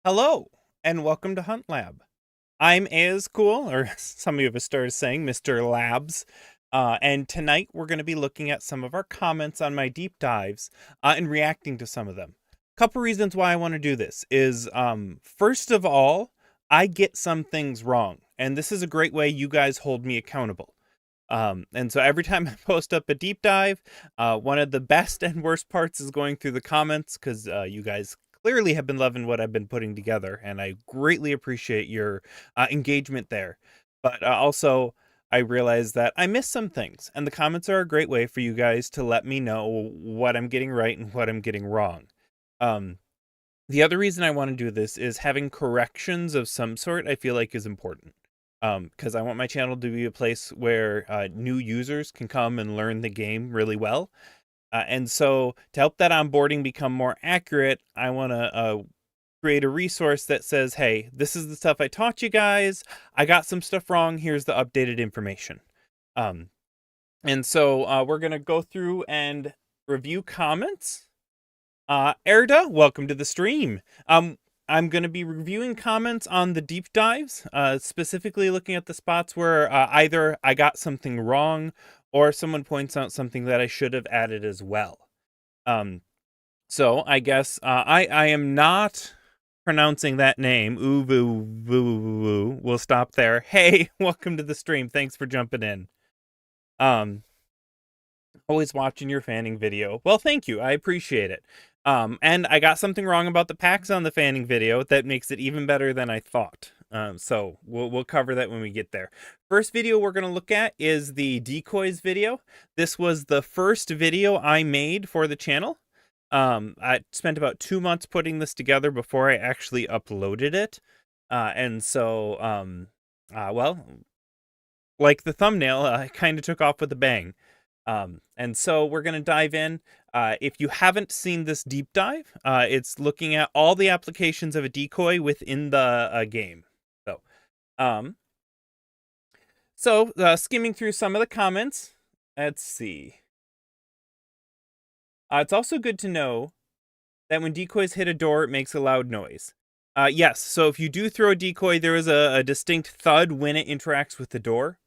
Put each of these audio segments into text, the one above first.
Hello, and welcome to Hunt Lab. I'm as cool, or some of you have started saying Mr. Labs, and tonight we're going to be looking at some of our comments on my deep dives and reacting to some of them. Couple reasons why I want to do this is, first of all, I get some things wrong, and this is a great way you guys hold me accountable. And so every time I post up a deep dive, one of the best and worst parts is going through the comments because you guys clearly have been loving what I've been putting together, and I greatly appreciate your engagement there. But also, I realize that I missed some things, and the comments are a great way for you guys to let me know what I'm getting right and what I'm getting wrong. Um, the other reason I want to do this is having corrections of some sort, I feel like is important. Because I want my channel to be a place where new users can come and learn the game really well. And so to help that onboarding become more accurate, I want to create a resource that says, hey, this is the stuff I taught you guys. I got some stuff wrong. Here's the updated information. And so we're going to go through and review comments. Erda, welcome to the stream. I'm going to be reviewing comments on the deep dives, specifically looking at the spots where either I got something wrong or someone points out something that I should have added as well. So I guess I am not pronouncing that name. Ooh. We'll stop there. Hey, welcome to the stream. Thanks for jumping in. Always watching your fanning video. Well, thank you. I appreciate it. And I got something wrong about the packs on the fanning video that makes it even better than I thought. So we'll cover that when we get there. First video we're going to look at is the decoys video. This was the first video I made for the channel. I spent about 2 months putting this together before I actually uploaded it. And so, well, like the thumbnail, I kind of took off with a bang. And so we're going to dive in. If you haven't seen this deep dive, it's looking at all the applications of a decoy within the game. So, skimming through some of the comments, let's see. It's also good to know that when decoys hit a door, it makes a loud noise. Yes, so if you do throw a decoy, there is a distinct thud when it interacts with the door.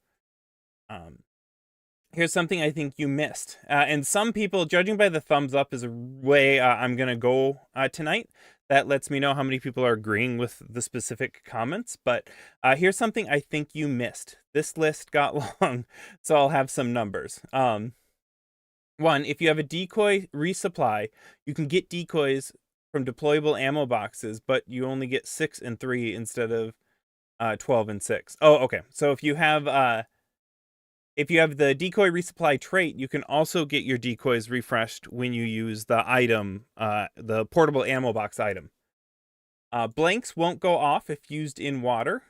Here's something I think you missed. And some people, judging by the thumbs up, is a way I'm going to go tonight. That lets me know how many people are agreeing with the specific comments. But here's something I think you missed. This list got long, so I'll have some numbers. One, if you have a decoy resupply, you can get decoys from deployable ammo boxes, but you only get 6 and 3 instead of 12 and 6. Oh, okay. So if you have the decoy resupply trait, you can also get your decoys refreshed when you use the item, the portable ammo box item. Blanks won't go off if used in water.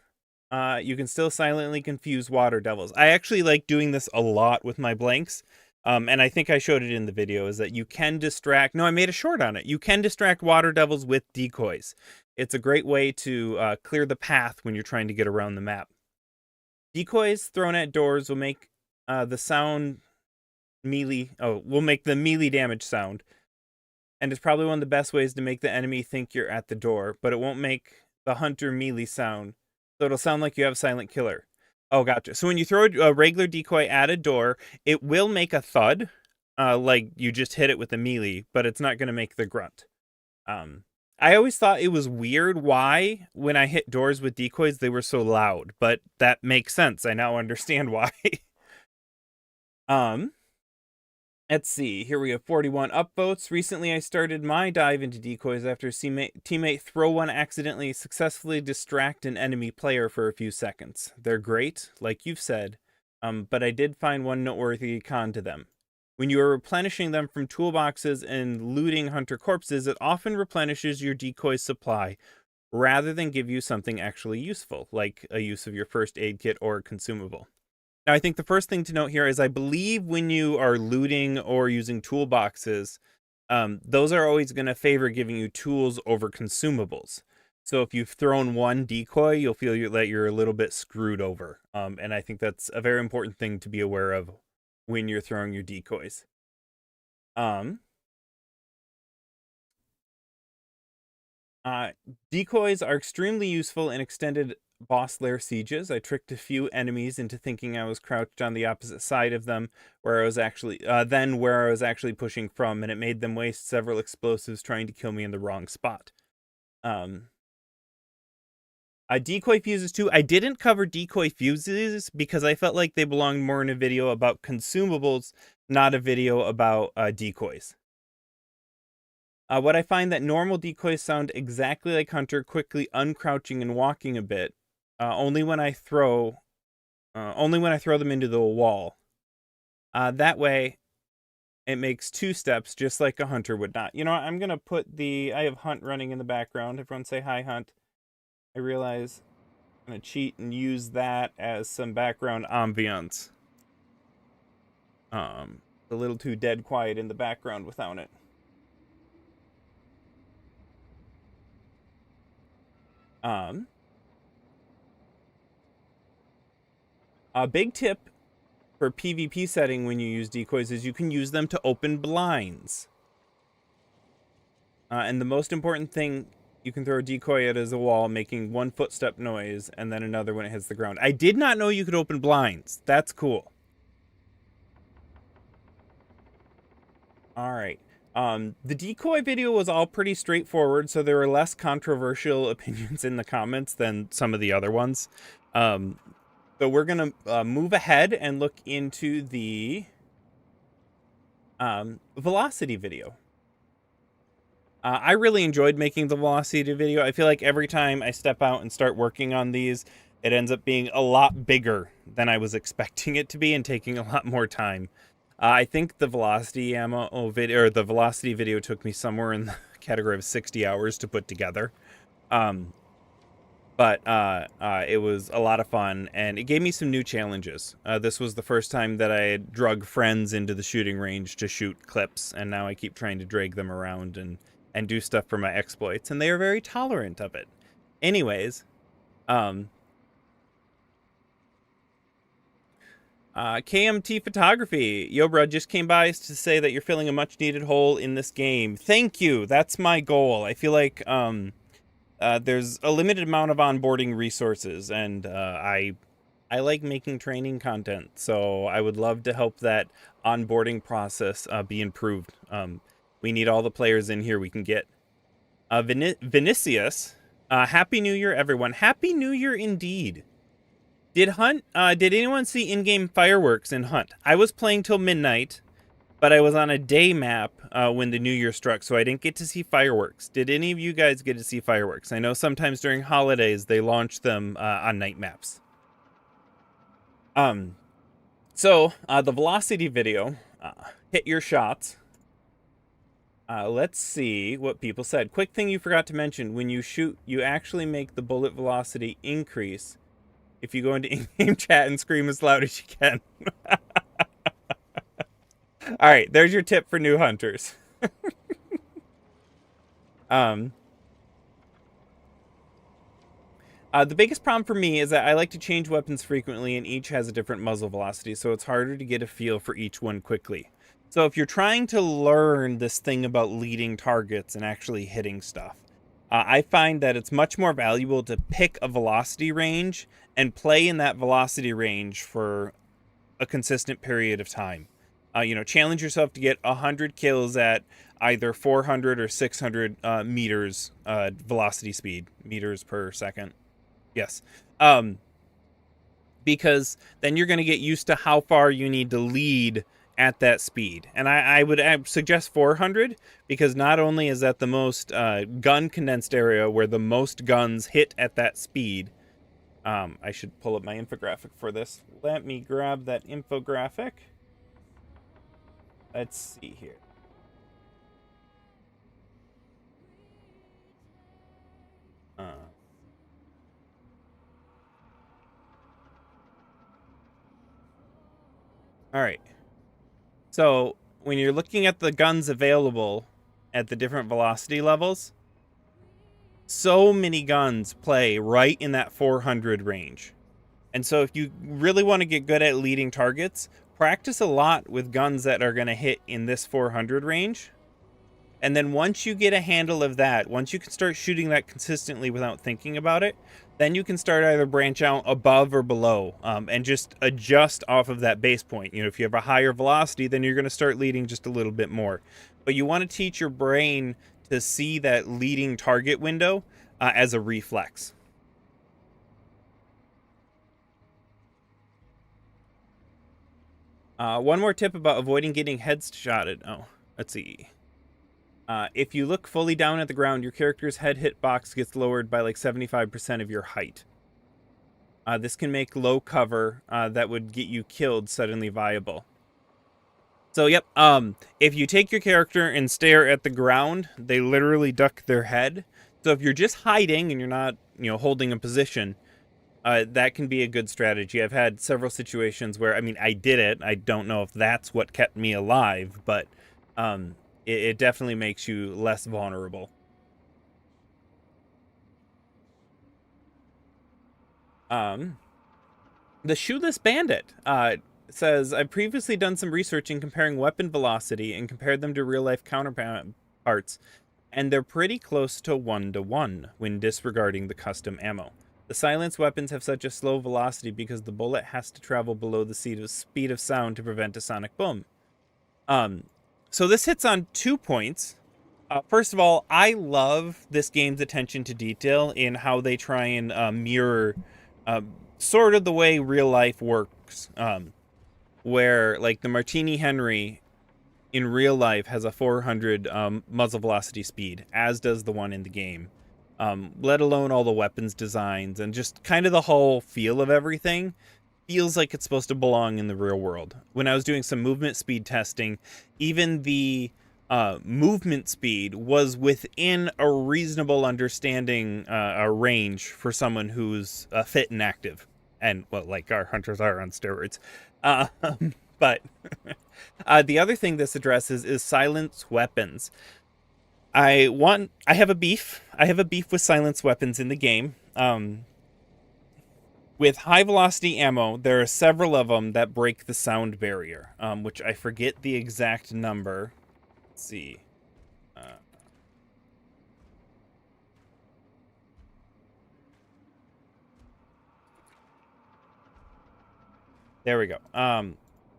You can still silently confuse water devils. I actually like doing this a lot with my blanks. And I think I showed it in the video, is that you can distract. No, I made a short on it. You can distract water devils with decoys. It's a great way to clear the path when you're trying to get around the map. Decoys thrown at doors will make the sound melee. Oh, will make the melee damage sound. And it's probably one of the best ways to make the enemy think you're at the door, but it won't make the hunter melee sound. So it'll sound like you have a silent killer. Oh, gotcha. So when you throw a regular decoy at a door, it will make a thud, like you just hit it with a melee, but it's not going to make the grunt. I always thought it was weird why, when I hit doors with decoys, they were so loud, but that makes sense. I now understand why. Let's see. Here we have 41 upvotes. Recently, I started my dive into decoys after a teammate throw one accidentally successfully distract an enemy player for a few seconds. They're great, like you've said, but I did find one noteworthy con to them. When you are replenishing them from toolboxes and looting hunter corpses, it often replenishes your decoy supply rather than give you something actually useful, like a use of your first aid kit or consumable. Now, I think the first thing to note here is I believe when you are looting or using toolboxes, those are always going to favor giving you tools over consumables. So if you've thrown one decoy, you'll feel that you're a little bit screwed over. And I think that's a very important thing to be aware of when you're throwing your decoys. Decoys are extremely useful in extended boss lair sieges. I tricked a few enemies into thinking I was crouched on the opposite side of them, where I was actually pushing from, and it made them waste several explosives trying to kill me in the wrong spot. Decoy fuses too. I didn't cover decoy fuses because I felt like they belonged more in a video about consumables, not a video about decoys. What I find that normal decoys sound exactly like Hunter, quickly uncrouching and walking a bit. Only when I throw them into the wall. That way, it makes 2 steps, just like a Hunter would not. You know what? I'm gonna put I have Hunt running in the background. Everyone say hi, Hunt. I realize I'm gonna cheat and use that as some background ambience. A little too dead quiet in the background without it. A big tip for PvP setting when you use decoys is you can use them to open blinds. And the most important thing, you can throw a decoy at as a wall, making 1 footstep noise, and then another when it hits the ground. I did not know you could open blinds. That's cool. All right. The decoy video was all pretty straightforward, so there were less controversial opinions in the comments than some of the other ones. So we're going to move ahead and look into the velocity video. I really enjoyed making the velocity video. I feel like every time I step out and start working on these, it ends up being a lot bigger than I was expecting it to be and taking a lot more time. I think the velocity video, or the velocity video, took me somewhere in the category of 60 hours to put together. But it was a lot of fun, and it gave me some new challenges. This was the first time that I had drug friends into the shooting range to shoot clips, and now I keep trying to drag them around and do stuff for my exploits, and they are very tolerant of it. Anyways, KMT Photography. Yo, bro, just came by to say that you're filling a much-needed hole in this game. Thank you. That's my goal. I feel like there's a limited amount of onboarding resources, and I like making training content, so I would love to help that onboarding process be improved. We need all the players in here we can get. Vinicius, Happy New Year, everyone. Happy New Year indeed. Did anyone see in-game fireworks in Hunt? I was playing till midnight, but I was on a day map when the New Year struck, so I didn't get to see fireworks. Did any of you guys get to see fireworks? I know sometimes during holidays they launch them on night maps. So the velocity video, hit your shots. Let's see what people said. Quick thing you forgot to mention, when you shoot, you actually make the bullet velocity increase if you go into in-game chat and scream as loud as you can. All right, there's your tip for new hunters. The biggest problem for me is that I like to change weapons frequently, and each has a different muzzle velocity, so it's harder to get a feel for each one quickly. So if you're trying to learn this thing about leading targets and actually hitting stuff, I find that it's much more valuable to pick a velocity range and play in that velocity range for a consistent period of time. Challenge yourself to get 100 kills at either 400 or 600 meters velocity speed, meters per second. Yes. Because then you're going to get used to how far you need to lead at that speed. And I would suggest 400, because not only is that the most gun condensed area where the most guns hit at that speed. I should pull up my infographic for this. Let me grab that infographic. Let's see here. All right. So when you're looking at the guns available at the different velocity levels, so many guns play right in that 400 range. And so if you really want to get good at leading targets, practice a lot with guns that are going to hit in this 400 range. And then once you get a handle of that, once you can start shooting that consistently without thinking about it, then you can start either branch out above or below, and just adjust off of that base point. You know, if you have a higher velocity, then you're going to start leading just a little bit more. But you want to teach your brain to see that leading target window as a reflex. One more tip about avoiding getting headshotted. Oh, let's see. If you look fully down at the ground, your character's head hitbox gets lowered by like 75% of your height. This can make low cover that would get you killed suddenly viable. So, yep, if you take your character and stare at the ground, they literally duck their head. So if you're just hiding and you're not, holding a position, that can be a good strategy. I've had several situations where, I did it. I don't know if that's what kept me alive, but it definitely makes you less vulnerable. The Shoeless Bandit says, I've previously done some research in comparing weapon velocity and compared them to real-life counterparts, and they're pretty close to 1-to-1 when disregarding the custom ammo. The silenced weapons have such a slow velocity because the bullet has to travel below the speed of sound to prevent a sonic boom. So this hits on 2 points. First of all, I love this game's attention to detail in how they try and mirror sort of the way real life works. Where, like, the Martini Henry in real life has a 400 muzzle velocity speed, as does the one in the game. Let alone all the weapons designs and just kind of the whole feel of everything feels like it's supposed to belong in the real world. When I was doing some movement speed testing, even the movement speed was within a reasonable understanding a range for someone who's fit and active. And, well, like our hunters are on steroids. But the other thing this addresses is silenced weapons. I have a beef. I have a beef with silenced weapons in the game. With high velocity ammo, there are several of them that break the sound barrier, which I forget the exact number. Let's see. There we go.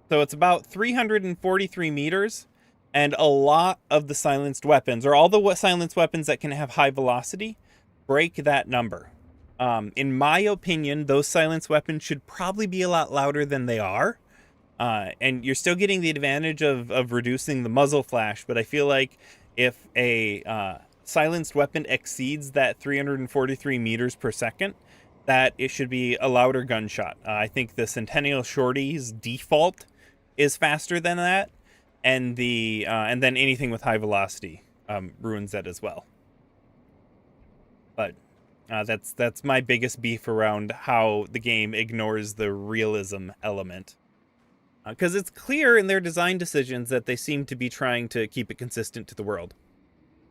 So it's about 343 meters, and a lot of the silenced weapons, or all the silenced weapons that can have high velocity, break that number. In my opinion, those silenced weapons should probably be a lot louder than they are. And you're still getting the advantage of reducing the muzzle flash, but I feel like if a silenced weapon exceeds that 343 meters per second, that it should be a louder gunshot. I think the Centennial Shorty's default is faster than that, and and then anything with high velocity ruins that as well. But that's my biggest beef around how the game ignores the realism element. Because it's clear in their design decisions that they seem to be trying to keep it consistent to the world.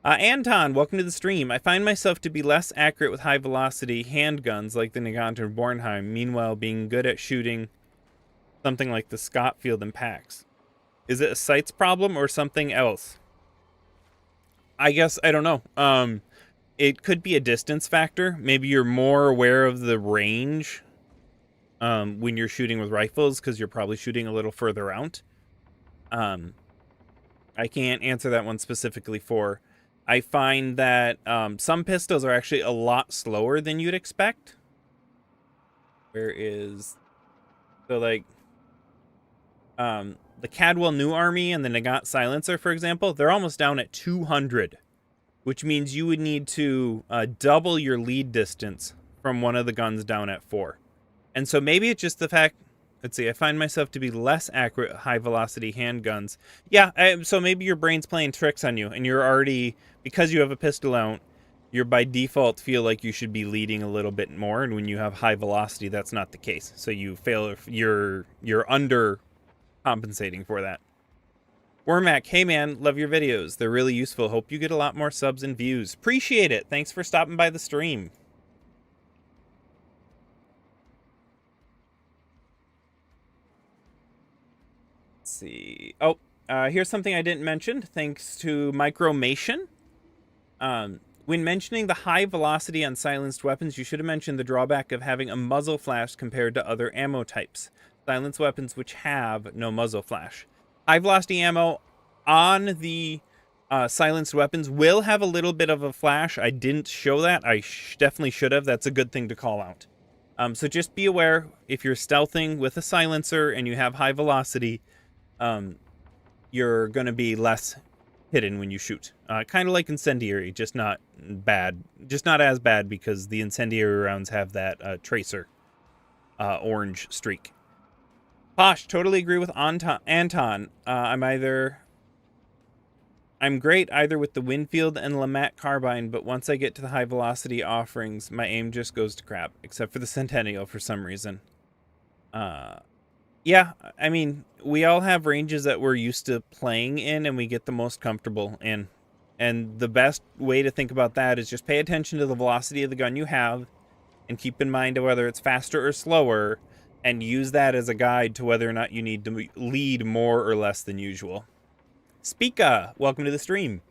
Anton, welcome to the stream. I find myself to be less accurate with high velocity handguns like the Nagant or Bornheim, meanwhile being good at shooting something like the Scottfield and Pax. Is it a sights problem or something else? I guess, I don't know. It could be a distance factor. Maybe you're more aware of the range when you're shooting with rifles because you're probably shooting a little further out. I can't answer that one specifically for. I find that some pistols are actually a lot slower than you'd expect. Where is... So, like, the Cadwell New Army and the Nagant Silencer, for example, they're almost down at 200, which means you would need to double your lead distance from one of the guns down at 4. And so maybe it's just the fact... Let's see, I find myself to be less accurate at high-velocity handguns. Yeah, so maybe your brain's playing tricks on you, and you're already... Because you have a pistol out, you're by default feel like you should be leading a little bit more, and when you have high velocity, that's not the case. So you fail if you're under compensating for that. Wormac, hey man, love your videos. They're really useful. Hope you get a lot more subs and views. Appreciate it. Thanks for stopping by the stream. Let's see. Oh, Here's something I didn't mention, thanks to Micromation. When mentioning the high velocity on silenced weapons, you should have mentioned the drawback of having a muzzle flash compared to other ammo types. Silenced weapons which have no muzzle flash. High velocity ammo on the silenced weapons will have a little bit of a flash. I didn't show that. I definitely should have. That's a good thing to call out. So just be aware, if you're stealthing with a silencer and you have high velocity, you're going to be less hidden when you shoot. Kind of like incendiary, just not bad. Just not as bad because the incendiary rounds have that tracer orange streak. Posh, totally agree with Anton. I'm great either with the Winfield and Lamat carbine, but once I get to the high velocity offerings, my aim just goes to crap, except for the Centennial for some reason. Yeah, I mean, we all have ranges that we're used to playing in and we get the most comfortable in. And the best way to think about that is just pay attention to the velocity of the gun you have and keep in mind whether it's faster or slower and use that as a guide to whether or not you need to lead more or less than usual. Speaka, welcome to the stream.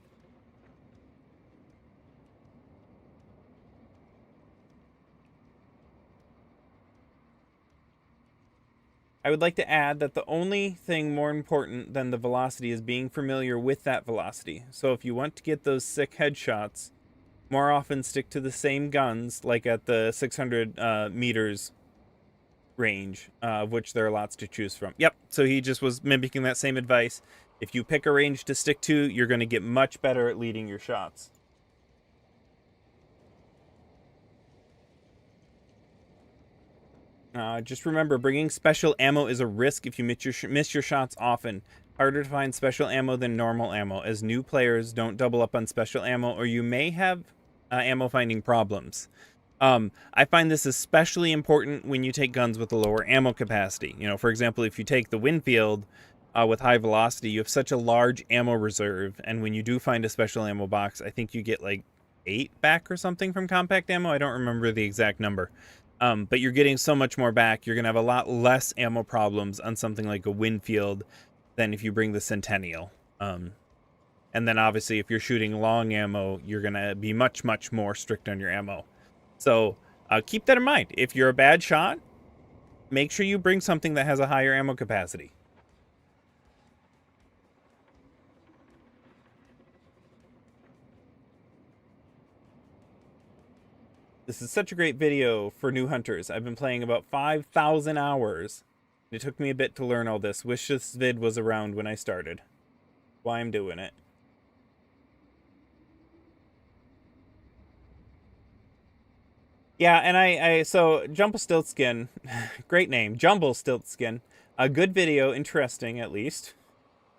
I would like to add that the only thing more important than the velocity is being familiar with that velocity. So if you want to get those sick headshots, more often stick to the same guns, like at the 600 meters range, of which there are lots to choose from. Yep, so he just was mimicking that same advice. If you pick a range to stick to, you're going to get much better at leading your shots. Just remember, bringing special ammo is a risk if you miss your shots often. Harder to find special ammo than normal ammo, as new players don't double up on special ammo, or you may have ammo finding problems. I find this especially important when you take guns with a lower ammo capacity. You know, for example, if you take the Winfield with high velocity, you have such a large ammo reserve, and when you do find a special ammo box, I think you get like 8 back or something from compact ammo. I don't remember the exact number. But you're getting so much more back, you're going to have a lot less ammo problems on something like a Winfield than if you bring the Centennial. And then obviously if you're shooting long ammo, you're going to be much, much more strict on your ammo. So keep that in mind. If you're a bad shot, make sure you bring something that has a higher ammo capacity. This is such a great video for new hunters. I've been playing about 5,000 hours. It took me a bit to learn all this. Wish this vid was around when I started. Why I'm doing it. Yeah, and so Jumblestiltskin, great name, Jumblestiltskin. A good video, interesting at least.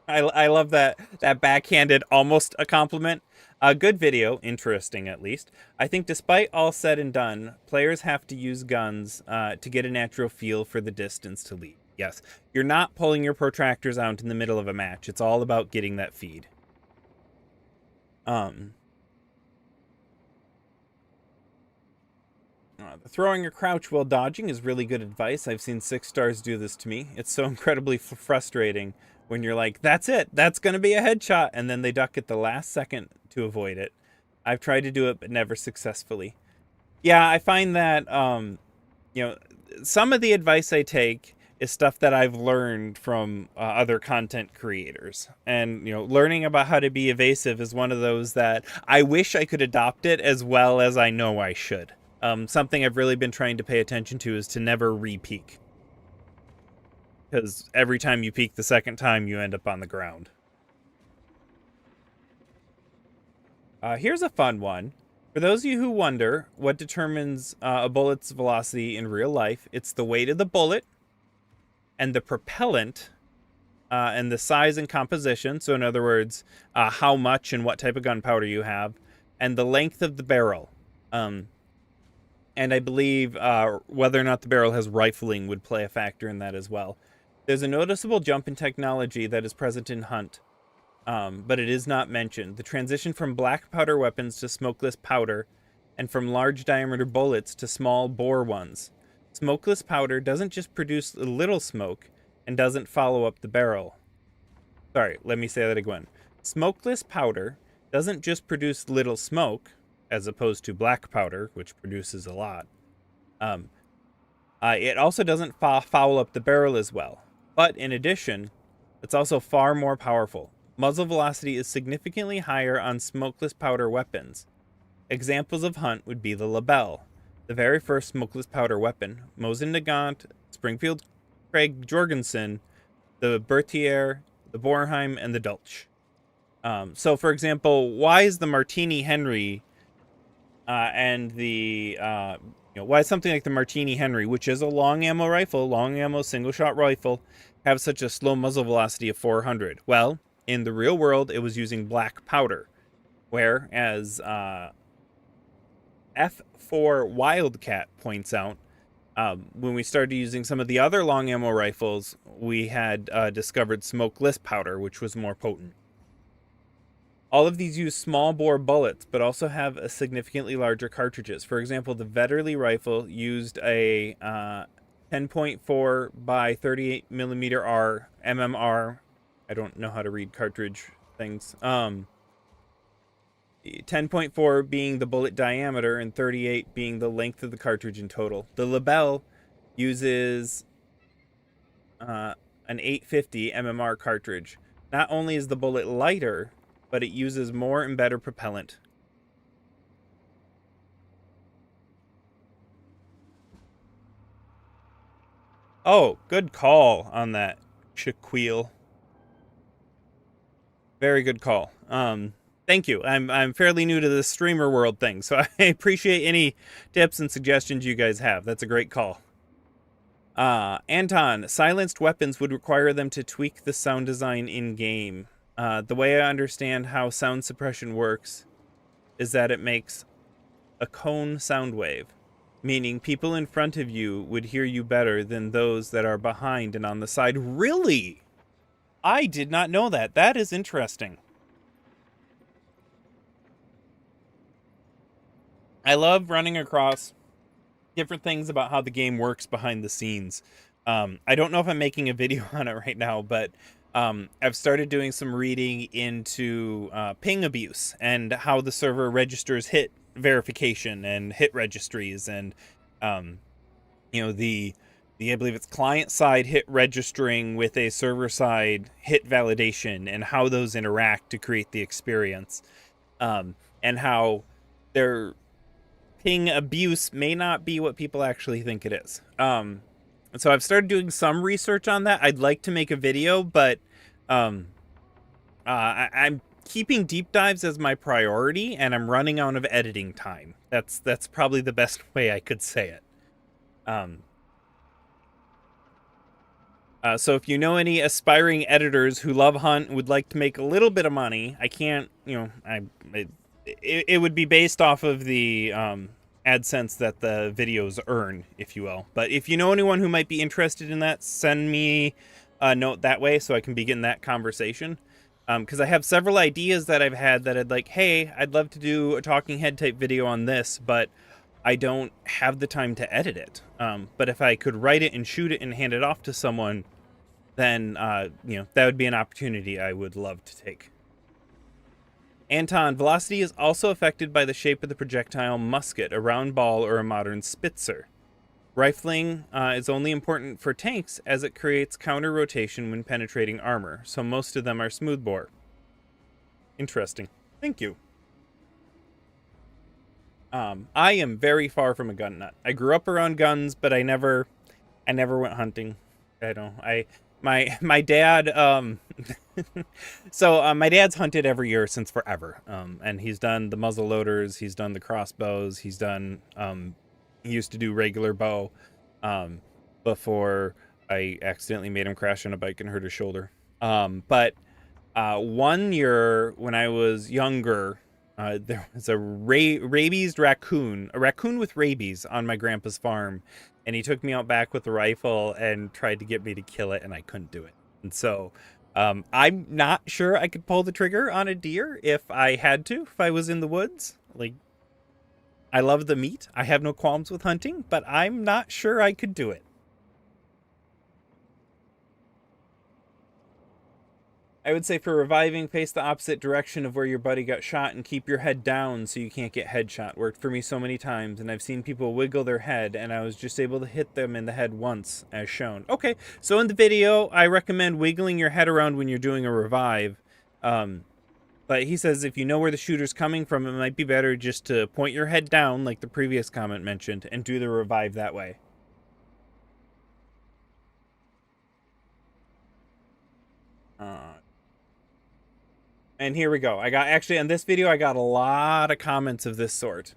I love that backhanded almost a compliment. A good video, interesting at least. I think despite all said and done, players have to use guns to get a natural feel for the distance to lead. Yes, you're not pulling your protractors out in the middle of a match. It's all about getting that feed. Throwing a crouch while dodging is really good advice. I've seen 6 stars do this to me. It's so incredibly frustrating when you're like, that's it, that's going to be a headshot, and then they duck at the last second to avoid it. I've tried to do it, but never successfully. Yeah, I find that, you know, some of the advice I take is stuff that I've learned from other content creators. And, you know, learning about how to be evasive is one of those that I wish I could adopt it as well as I know I should. Something I've really been trying to pay attention to is to never re-peek. Because every time you peek the second time, you end up on the ground. Here's a fun one. For those of you who wonder what determines a bullet's velocity in real life, it's the weight of the bullet and the propellant and the size and composition. So in other words, how much and what type of gunpowder you have, and the length of the barrel. And I believe whether or not the barrel has rifling would play a factor in that as well. There's a noticeable jump in technology that is present in Hunt, but it is not mentioned. The transition from black powder weapons to smokeless powder, and from large diameter bullets to small bore ones. Smokeless powder doesn't just produce a little smoke and doesn't follow up the barrel. Sorry, let me say that again. Smokeless powder doesn't just produce little smoke, as opposed to black powder, which produces a lot. It also doesn't foul up the barrel as well. But in addition, it's also far more powerful. Muzzle velocity is significantly higher on smokeless powder weapons. Examples of Hunt would be the Labelle, the very first smokeless powder weapon, Mosin Nagant, Springfield Craig Jorgensen, the Berthier, the Bornheim, and the Dulce. So, for example, why is the Martini Henry and the why is something like the Martini Henry, which is a long ammo rifle, long ammo single shot rifle, have such a slow muzzle velocity of 400? Well, in the real world, it was using black powder, whereas F4 Wildcat points out, when we started using some of the other long ammo rifles, we had discovered smokeless powder, which was more potent. All of these use small bore bullets, but also have a significantly larger cartridges. For example, the Vetterli rifle used a 10.4 by 38 millimeter R MMR. I don't know how to read cartridge things. 10.4 being the bullet diameter and 38 being the length of the cartridge in total. The Labelle uses an 850 MMR cartridge. Not only is the bullet lighter, but it uses more and better propellant. Oh, good call on that, Shaquille. Very good call. Thank you. I'm fairly new to the streamer world thing, so I appreciate any tips and suggestions you guys have. That's a great call. Anton, silenced weapons would require them to tweak the sound design in-game. The way I understand how sound suppression works is that it makes a cone sound wave, meaning people in front of you would hear you better than those that are behind and on the side. Really? I did not know that. That is interesting. I love running across different things about how the game works behind the scenes. I don't know if I'm making a video on it right now, but I've started doing some reading into ping abuse and how the server registers hit verification and hit registries, and the I believe it's client side hit registering with a server side hit validation, and how those interact to create the experience, and how their ping abuse may not be what people actually think it is. So I've started doing some research on that. I'd like to make a video, but I'm keeping deep dives as my priority, and I'm running out of editing time. That's probably the best way I could say it. So if you know any aspiring editors who love Hunt and would like to make a little bit of money, I can't, it would be based off of the AdSense that the videos earn, if you will. But if you know anyone who might be interested in that, send me a note that way so I can begin that conversation. Because I have several ideas that I've had that I'd like, hey, I'd love to do a talking head type video on this, but I don't have the time to edit it. But if I could write it and shoot it and hand it off to someone, then, that would be an opportunity I would love to take. Anton, velocity is also affected by the shape of the projectile musket, a round ball or a modern Spitzer. Rifling is only important for tanks as it creates counter rotation when penetrating armor, so most of them are smoothbore. Interesting. Thank you. I am very far from a gun nut. I grew up around guns, but I never went hunting. My dad, my dad's hunted every year since forever. And he's done the muzzle loaders, he's done the crossbows, he's done, he used to do regular bow, before I accidentally made him crash on a bike and hurt his shoulder. But 1 year when I was younger, there was a rabies raccoon, a raccoon with rabies on my grandpa's farm. And he took me out back with a rifle and tried to get me to kill it, and I couldn't do it. And so I'm not sure I could pull the trigger on a deer if I had to, if I was in the woods. Like, I love the meat. I have no qualms with hunting, but I'm not sure I could do it. I would say for reviving, face the opposite direction of where your buddy got shot and keep your head down so you can't get headshot. Worked for me so many times, and I've seen people wiggle their head, and I was just able to hit them in the head once, as shown. Okay, so in the video, I recommend wiggling your head around when you're doing a revive. But he says if you know where the shooter's coming from, it might be better just to point your head down, like the previous comment mentioned, and do the revive that way. And here we go. Actually, on this video, I got a lot of comments of this sort.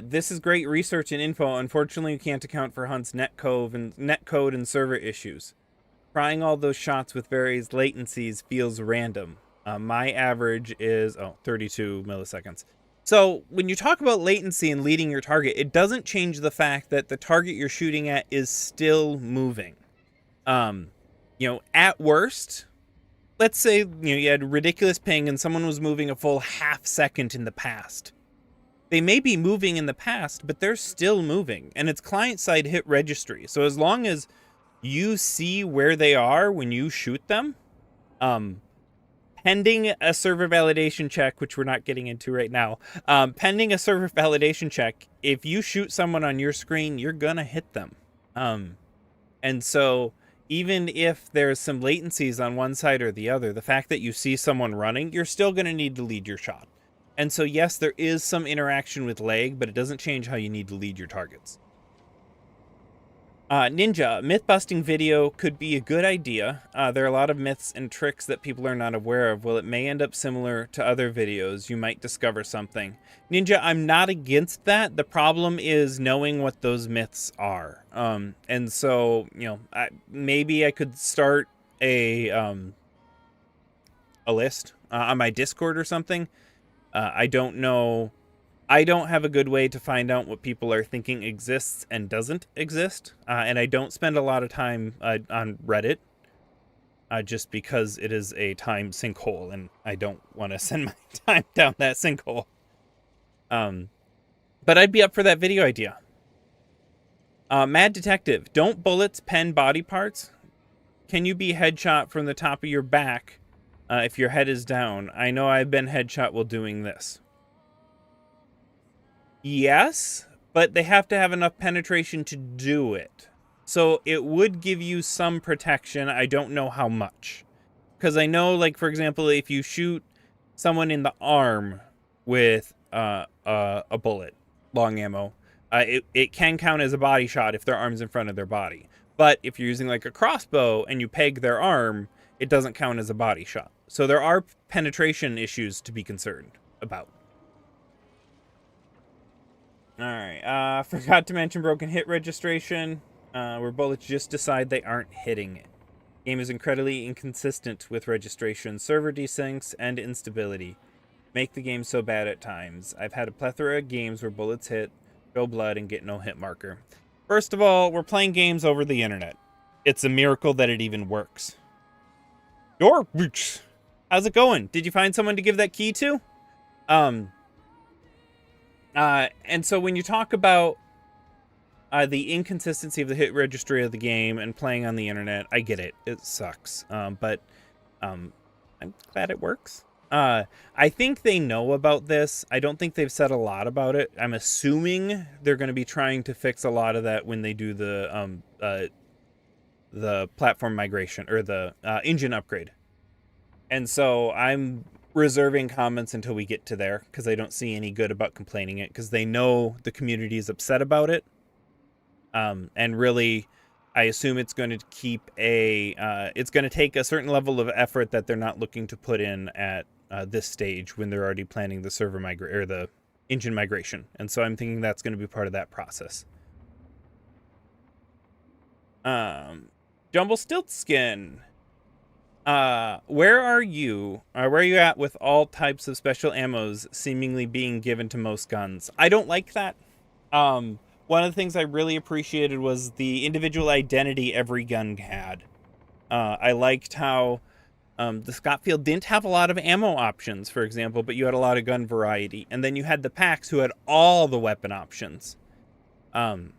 This is great research and info. Unfortunately, you can't account for Hunt's netcode and server issues. Trying all those shots with various latencies feels random. My average is 32 milliseconds. So when you talk about latency and leading your target, it doesn't change the fact that the target you're shooting at is still moving. At worst, let's say you had ridiculous ping and someone was moving a full half second in the past. They may be moving in the past, but they're still moving, and it's client-side hit registry. So as long as you see where they are when you shoot them, pending a server validation check, which we're not getting into right now, pending a server validation check, if you shoot someone on your screen, you're gonna hit them. And so even if there's some latencies on one side or the other, the fact that you see someone running, you're still going to need to lead your shot. And so, yes, there is some interaction with lag, but it doesn't change how you need to lead your targets. Ninja, myth-busting video could be a good idea. There are a lot of myths and tricks that people are not aware of. Well, it may end up similar to other videos. You might discover something. Ninja, I'm not against that. The problem is knowing what those myths are. And so, maybe I could start a list on my Discord or something. I don't know. I don't have a good way to find out what people are thinking exists and doesn't exist. And I don't spend a lot of time on Reddit just because it is a time sinkhole and I don't want to send my time down that sinkhole. But I'd be up for that video idea. Mad Detective, don't bullets pen body parts? Can you be headshot from the top of your back if your head is down? I know I've been headshot while doing this. Yes, but they have to have enough penetration to do it. So it would give you some protection. I don't know how much. Because I know, like, for example, if you shoot someone in the arm with a bullet, long ammo, it can count as a body shot if their arm's in front of their body. But if you're using, like, a crossbow and you peg their arm, it doesn't count as a body shot. So there are penetration issues to be concerned about. Alright, forgot to mention broken hit registration, where bullets just decide they aren't hitting it. Game is incredibly inconsistent with registration, server desyncs, and instability. Make the game so bad at times. I've had a plethora of games where bullets hit, show blood, and get no hit marker. First of all, we're playing games over the internet. It's a miracle that it even works. How's it going? Did you find someone to give that key to? And so when you talk about the inconsistency of the hit registry of the game and playing on the internet, I get it. It sucks. But I'm glad it works. I think they know about this. I don't think they've said a lot about it. I'm assuming they're going to be trying to fix a lot of that when they do the platform migration or the engine upgrade. And so I'm reserving comments until we get to there because I don't see any good about complaining it because they know the community is upset about it. And really, I assume it's going to keep it's going to take a certain level of effort that they're not looking to put in at this stage when they're already planning the server or the engine migration. And so I'm thinking that's going to be part of that process. Jumble Stiltskin. Where are you at with all types of special ammos seemingly being given to most guns? I don't like that. One of the things I really appreciated was the individual identity every gun had. I liked how the Scotfield didn't have a lot of ammo options, for example, but you had a lot of gun variety. And then you had the Pax who had all the weapon options. And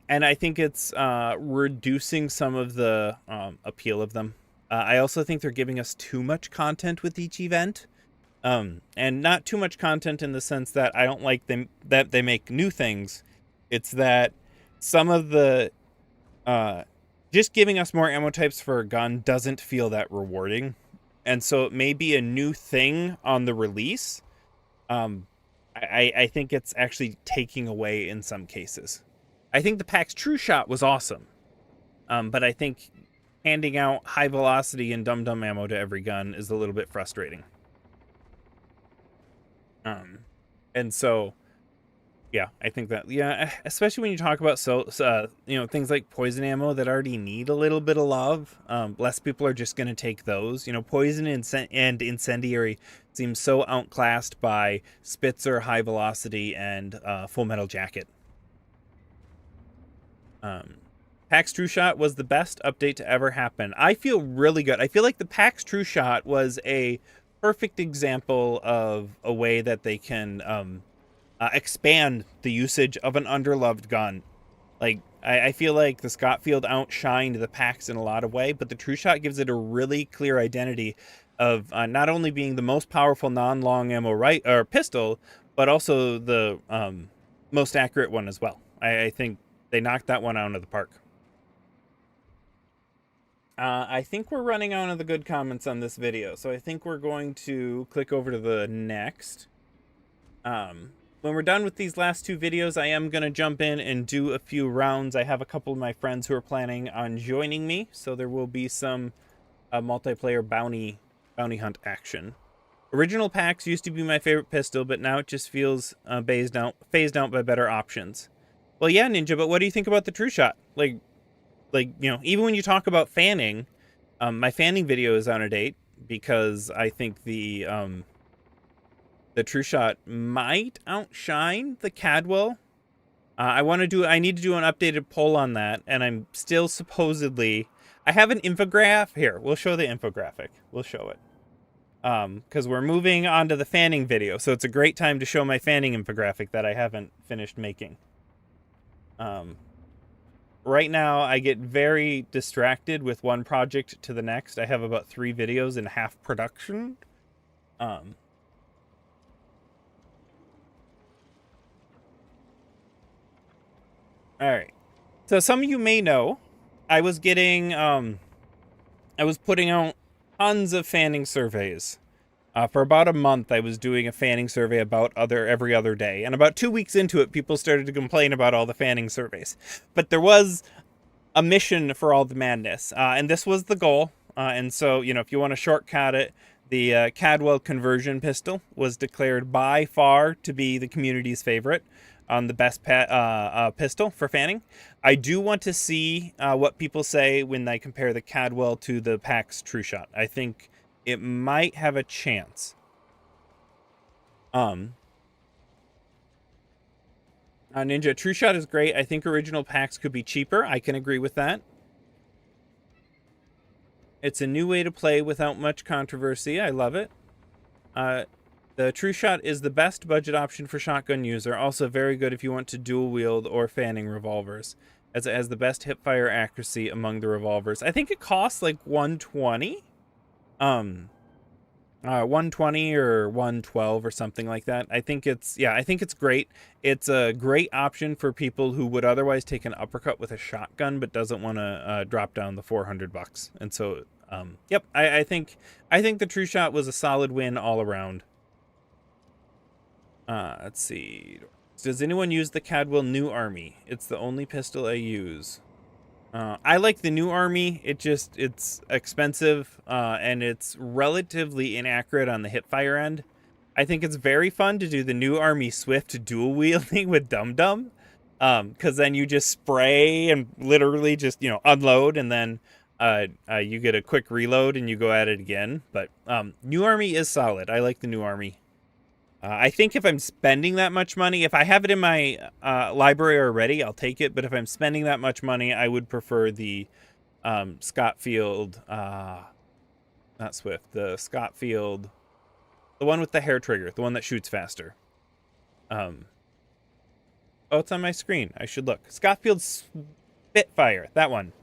I think it's reducing some of the appeal of them. I also think they're giving us too much content with each event. And not too much content in the sense that I don't like them that they make new things. It's that some of the just giving us more ammo types for a gun doesn't feel that rewarding. And so it may be a new thing on the release. I think it's actually taking away in some cases. I think the Pax Trueshot was awesome. But I think handing out high velocity and dum-dum ammo to every gun is a little bit frustrating. And so, yeah, I think that, yeah, especially when you talk about things like poison ammo that already need a little bit of love. Less people are just going to take those. Poison and incendiary seems so outclassed by Spitzer, high velocity, and Full Metal Jacket. Pax Trueshot was the best update to ever happen. I feel really good. I feel like the Pax Trueshot was a perfect example of a way that they can expand the usage of an underloved gun. Like, I feel like the Scotfield outshined the Pax in a lot of way, but the Trueshot gives it a really clear identity of not only being the most powerful non-long ammo pistol, but also the most accurate one as well. I think they knocked that one out of the park. I think we're running out of the good comments on this video, so I think we're going to click over to the next. When we're done with these last two videos, I am going to jump in and do a few rounds. I have a couple of my friends who are planning on joining me, so there will be some multiplayer bounty hunt action. Original Pax used to be my favorite pistol, but now it just feels phased out by better options. Well, yeah, Ninja, but what do you think about the Trueshot? Like, even when you talk about fanning, my fanning video is out of date because I think the Trueshot might outshine the Cadwell. I need to do an updated poll on that, and I'm still supposedly, I have an infographic here. We'll show the infographic. We'll show it. Because we're moving on to the fanning video, so it's a great time to show my fanning infographic that I haven't finished making. Right now, I get very distracted with one project to the next. I have about 3 videos in half production. All right. So some of you may know, I was putting out tons of fanning surveys. For about a month, I was doing a fanning survey about every other day. And about 2 weeks into it, people started to complain about all the fanning surveys. But there was a mission for all the madness. And this was the goal. And so, if you want to shortcut it, the Cadwell conversion pistol was declared by far to be the community's favorite on the best pistol for fanning. I do want to see what people say when they compare the Cadwell to the Pax Trueshot. I think it might have a chance. Ninja Trueshot is great. I think original Pax could be cheaper. I can agree with that. It's a new way to play without much controversy. I love it. The Trueshot is the best budget option for shotgun user. Also very good if you want to dual wield or fanning revolvers, as it has the best hipfire accuracy among the revolvers. I think it costs like $120. 120 or 112 or something like that. I think it's great. It's a great option for people who would otherwise take an uppercut with a shotgun but doesn't want to drop down the $400. And so yep, I think the Trueshot was a solid win all around. Let's see. Does anyone use the Cadwell New Army? It's the only pistol I use. I like the New Army. It's expensive, and it's relatively inaccurate on the hipfire end. I think it's very fun to do the New Army Swift dual wielding with Dum Dum, because then you just spray and literally just unload, and then you get a quick reload and you go at it again. But New Army is solid. I like the New Army. I think if I'm spending that much money, if I have it in my library already, I'll take it. But if I'm spending that much money, I would prefer the Scotfield, not Swift, the Scotfield, the one with the hair trigger, the one that shoots faster. Oh, it's on my screen. I should look. Scotfield Spitfire, that one.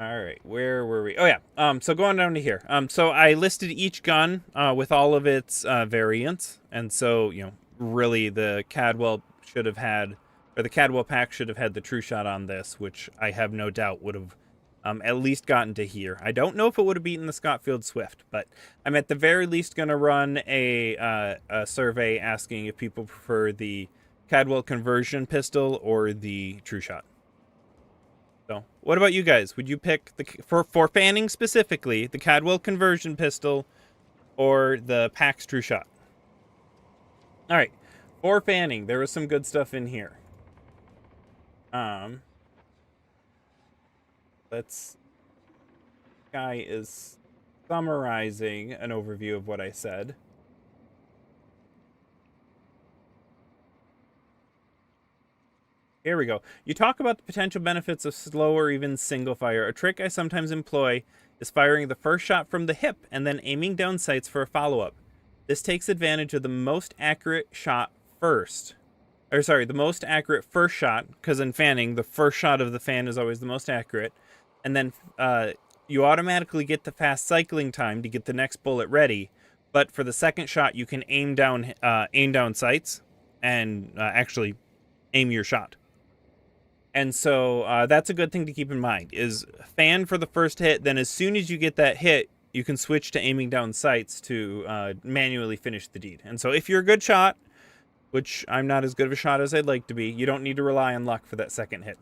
All right, where were we? Oh yeah. So going down to here. So I listed each gun with all of its variants, and so really the Cadwell should have had, or the Cadwell pack should have had the Trueshot on this, which I have no doubt would have at least gotten to here. I don't know if it would have beaten the Scottfield Swift, but I'm at the very least going to run a survey asking if people prefer the Cadwell conversion pistol or the Trueshot. So, what about you guys? Would you pick for fanning specifically the Cadwell conversion pistol or the Pax Trueshot? All right, for fanning, there was some good stuff in here. Let's. Guy is summarizing an overview of what I said. Here we go. You talk about the potential benefits of slow or even single fire. A trick I sometimes employ is firing the first shot from the hip and then aiming down sights for a follow-up. This takes advantage of the most accurate shot first. Or sorry, the most accurate first shot, because in fanning, the first shot of the fan is always the most accurate. And then you automatically get the fast cycling time to get the next bullet ready. But for the second shot, you can aim down sights and actually aim your shot. And so that's a good thing to keep in mind, is fan for the first hit. Then as soon as you get that hit, you can switch to aiming down sights to manually finish the deed. And so if you're a good shot, which I'm not as good of a shot as I'd like to be, you don't need to rely on luck for that second hit.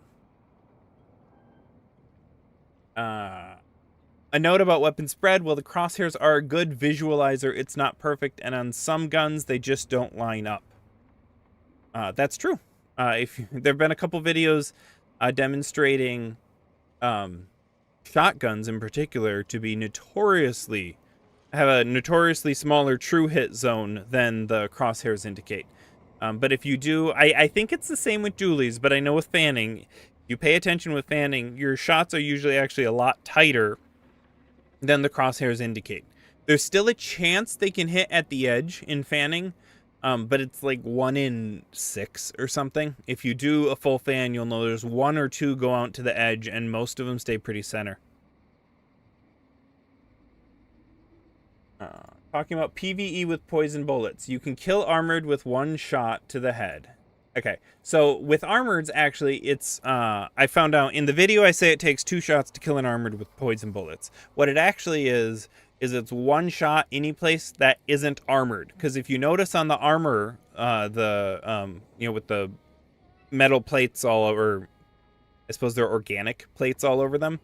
A note about weapon spread. Well, the crosshairs are a good visualizer. It's not perfect, and on some guns, they just don't line up. That's true. There have been a couple videos demonstrating shotguns in particular to be have a notoriously smaller true hit zone than the crosshairs indicate. But if you do, I think it's the same with dualies, but I know with fanning, you pay attention with fanning, your shots are usually actually a lot tighter than the crosshairs indicate. There's still a chance they can hit at the edge in fanning, but it's like 1 in 6 or something. If you do a full fan, you'll know there's 1 or 2 go out to the edge, and most of them stay pretty center. Talking about PvE with poison bullets. You can kill armored with 1 shot to the head. Okay, so with armoreds, actually, it's, I found out in the video I say it takes 2 shots to kill an armored with poison bullets. What it actually is it's 1 shot any place that isn't armored. Because if you notice on the armor, with the metal plates all over, I suppose they're organic plates all over them,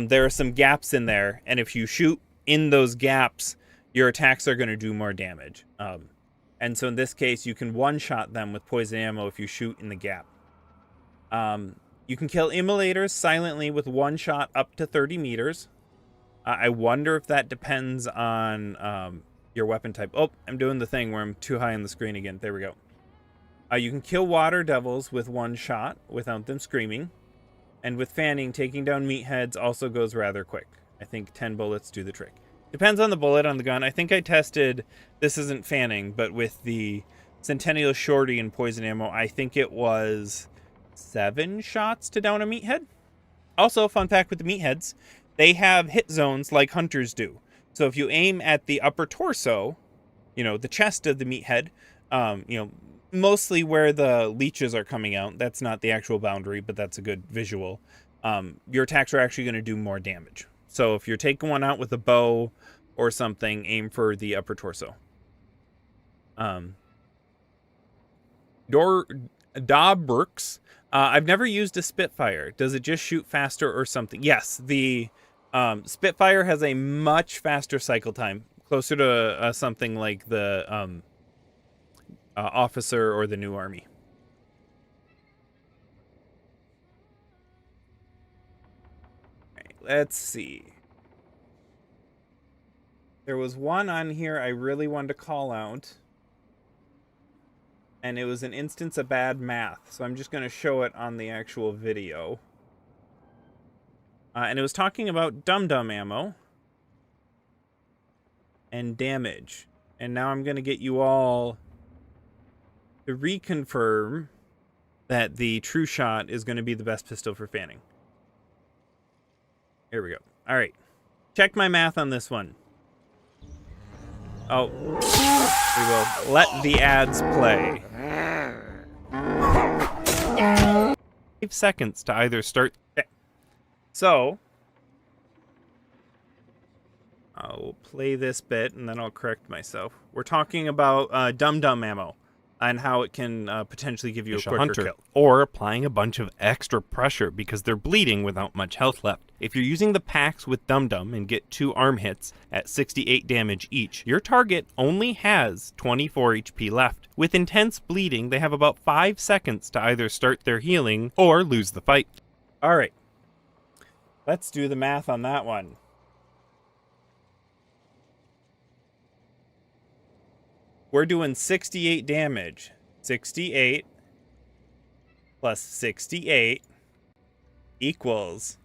there are some gaps in there, and if you shoot in those gaps, your attacks are going to do more damage. And so in this case, you can one-shot them with poison ammo if you shoot in the gap. You can kill immolators silently with 1 shot up to 30 meters. I wonder if that depends on your weapon type. Oh, I'm doing the thing where I'm too high on the screen again. There we go. You can kill water devils with 1 shot without them screaming. And with fanning, taking down meatheads also goes rather quick. I think 10 bullets do the trick. Depends on the bullet on the gun. I think I tested, this isn't fanning, but with the Centennial Shorty and poison ammo, I think it was 7 shots to down a meathead. Also, fun fact with the meatheads, they have hit zones like hunters do. So if you aim at the upper torso, the chest of the meathead, mostly where the leeches are coming out, that's not the actual boundary, but that's a good visual, your attacks are actually going to do more damage. So if you're taking one out with a bow or something, aim for the upper torso. Dobrks. I've never used a Spitfire. Does it just shoot faster or something? Yes, the Spitfire has a much faster cycle time, closer to something like the Officer or the New Army. Right, let's see. There was one on here I really wanted to call out, and it was an instance of bad math, so I'm just going to show it on the actual video. And it was talking about dum-dum ammo and damage. And now I'm going to get you all to reconfirm that the Trueshot is going to be the best pistol for fanning. Here we go. All right. Check my math on this one. Oh, we will let the ads play. 5 seconds to either start. Okay. So, I'll play this bit and then I'll correct myself. We're talking about dum-dum ammo and how it can potentially give you a quicker kill. Or applying a bunch of extra pressure because they're bleeding without much health left. If you're using the Pax with dum-dum and get 2 arm hits at 68 damage each, your target only has 24 HP left. With intense bleeding, they have about 5 seconds to either start their healing or lose the fight. All right. Let's do the math on that one. We're doing 68 damage. 68 plus 68 equals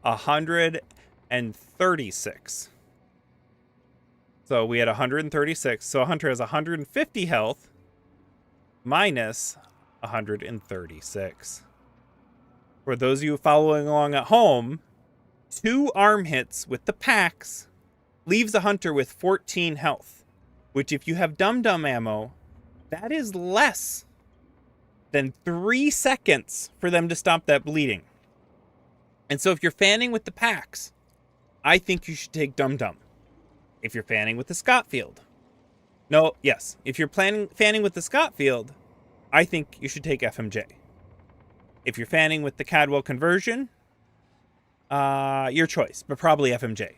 136. So we had 136. So Hunter has 150 health minus 136. For those of you following along at home, 2 arm hits with the Pax leaves a Hunter with 14 health. Which, if you have dum-dum ammo, that is less than 3 seconds for them to stop that bleeding. And so if you're fanning with the Pax, I think you should take dum-dum. If you're fanning with the Scotfield. If you're fanning with the Scotfield, I think you should take FMJ. If you're fanning with the Cadwell conversion, your choice, but probably FMJ.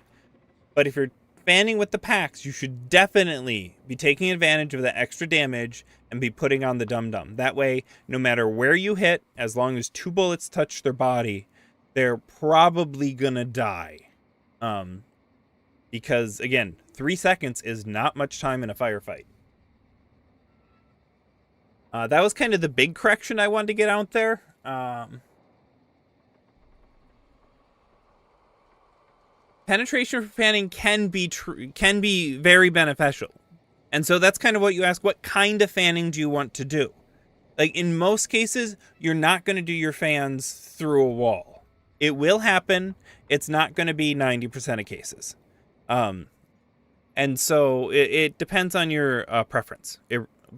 But if you're fanning with the Pax, you should definitely be taking advantage of the extra damage and be putting on the dum-dum. That way, no matter where you hit, as long as 2 bullets touch their body, they're probably gonna die. Because, again, 3 seconds is not much time in a firefight. That was kind of the big correction I wanted to get out there. Penetration for fanning can be very beneficial. And so that's kind of what you ask, what kind of fanning do you want to do? Like, in most cases, you're not going to do your fans through a wall. It will happen. It's not going to be 90% of cases. And so it depends on your preference.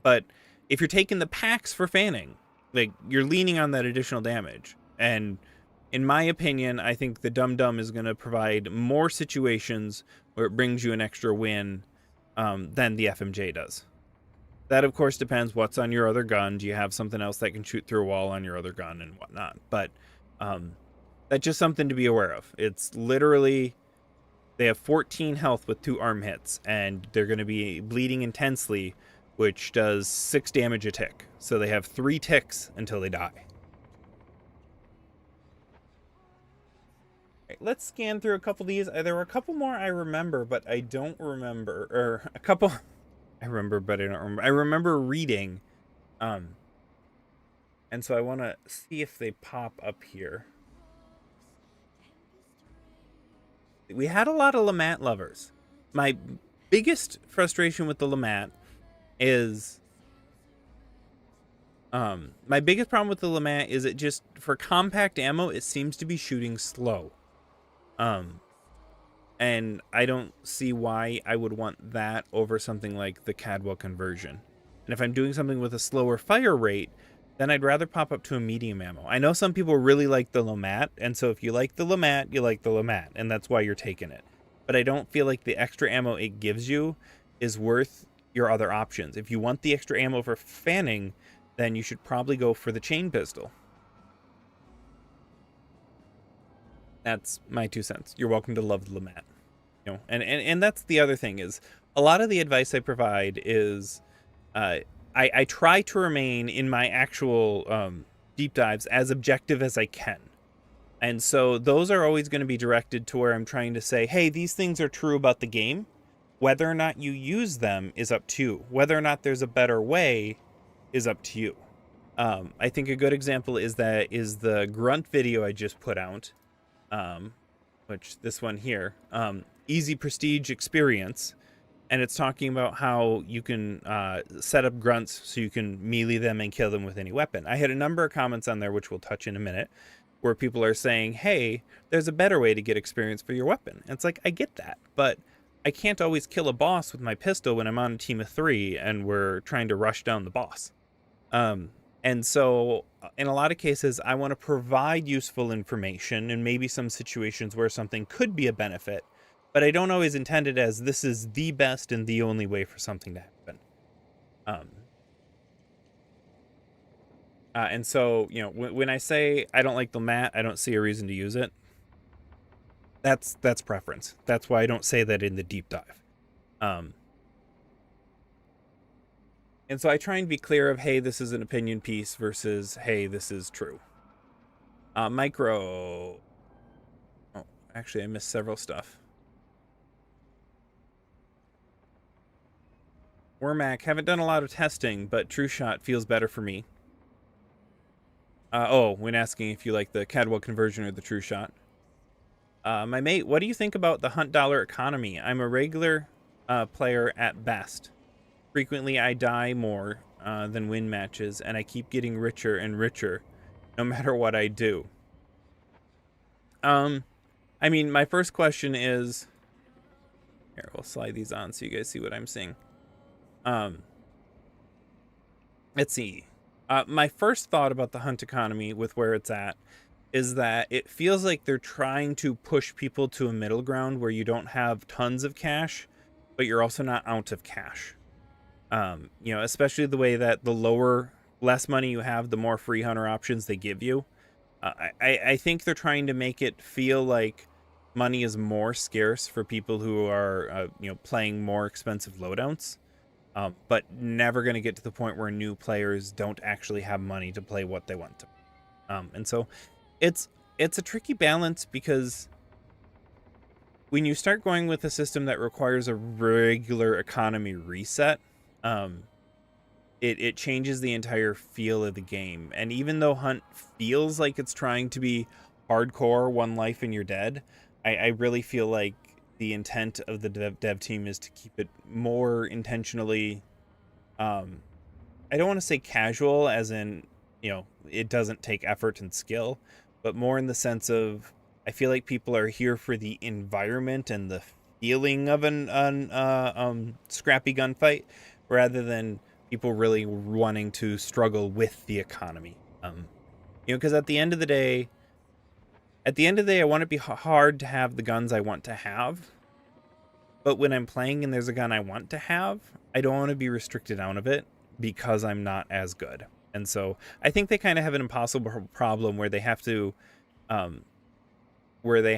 But if you're taking the Pax for fanning, like, you're leaning on that additional damage. And in my opinion, I think the dum-dum is going to provide more situations where it brings you an extra win than the FMJ does. That, of course, depends what's on your other gun. Do you have something else that can shoot through a wall on your other gun and whatnot? But that's just something to be aware of. It's literally, they have 14 health with 2 arm hits, and they're going to be bleeding intensely, which does 6 damage a tick. So they have 3 ticks until they die. Let's scan through a couple of these. There were a couple more I remember, but I don't remember. Or a couple I remember, but I don't remember. I remember reading. And so I want to see if they pop up here. We had a lot of LeMat lovers. My biggest frustration with the LeMat is... my biggest problem with the LeMat is it just, for compact ammo, it seems to be shooting slow. And I don't see why I would want that over something like the Cadwell conversion. And if I'm doing something with a slower fire rate, then I'd rather pop up to a medium ammo. I know some people really like the LeMat, and so if you like the LeMat, you like the LeMat, and that's why you're taking it. But I don't feel like the extra ammo it gives you is worth your other options. If you want the extra ammo for fanning, then you should probably go for the chain pistol. That's my 2 cents. You're welcome to love the LeMat. You know, and that's the other thing is, a lot of the advice I provide is, I try to remain in my actual deep dives as objective as I can. And so those are always going to be directed to where I'm trying to say, hey, these things are true about the game. Whether or not you use them is up to you. Whether or not there's a better way is up to you. I think a good example is the Grunt video I just put out. Which this one here, easy prestige experience, and it's talking about how you can set up grunts so you can melee them and kill them with any weapon. I had a number of comments on there, which we'll touch in a minute, where people are saying, hey, there's a better way to get experience for your weapon. And it's like, I get that, but I can't always kill a boss with my pistol when I'm on a team of 3 and we're trying to rush down the boss. And so in a lot of cases, I want to provide useful information and maybe some situations where something could be a benefit, but I don't always intend it as this is the best and the only way for something to happen. And so, you know, when I say I don't like the mat, I don't see a reason to use it. That's preference. That's why I don't say that in the deep dive. And so I try and be clear of, hey, this is an opinion piece versus, hey, this is true. Micro. Oh, actually, I missed several stuff. Wormac, haven't done a lot of testing, but Trueshot feels better for me. When asking if you like the Cadwell conversion or the Trueshot. My mate, what do you think about the Hunt dollar economy? I'm a regular player at best. Frequently, I die more than win matches, and I keep getting richer and richer, no matter what I do. I mean, my first question is... Here, we'll slide these on so you guys see what I'm seeing. Let's see. My first thought about the Hunt economy with where it's at is that it feels like they're trying to push people to a middle ground where you don't have tons of cash, but you're also not out of cash. You know, especially the way that the less money you have, the more free hunter options they give you. I think they're trying to make it feel like money is more scarce for people who are, playing more expensive loadouts, but never going to get to the point where new players don't actually have money to play what they want to. And so it's a tricky balance, because when you start going with a system that requires a regular economy reset, it changes the entire feel of the game. And even though Hunt feels like it's trying to be hardcore, one life and you're dead, I really feel like the intent of the dev team is to keep it more intentionally, I don't want to say casual, as in, it doesn't take effort and skill, but more in the sense of, I feel like people are here for the environment and the feeling of an scrappy gunfight, rather than people really wanting to struggle with the economy. Because at the end of the day, I want it to be hard to have the guns I want to have. But when I'm playing and there's a gun I want to have, I don't want to be restricted out of it because I'm not as good. And so I think they kind of have an impossible problem where they have to, where they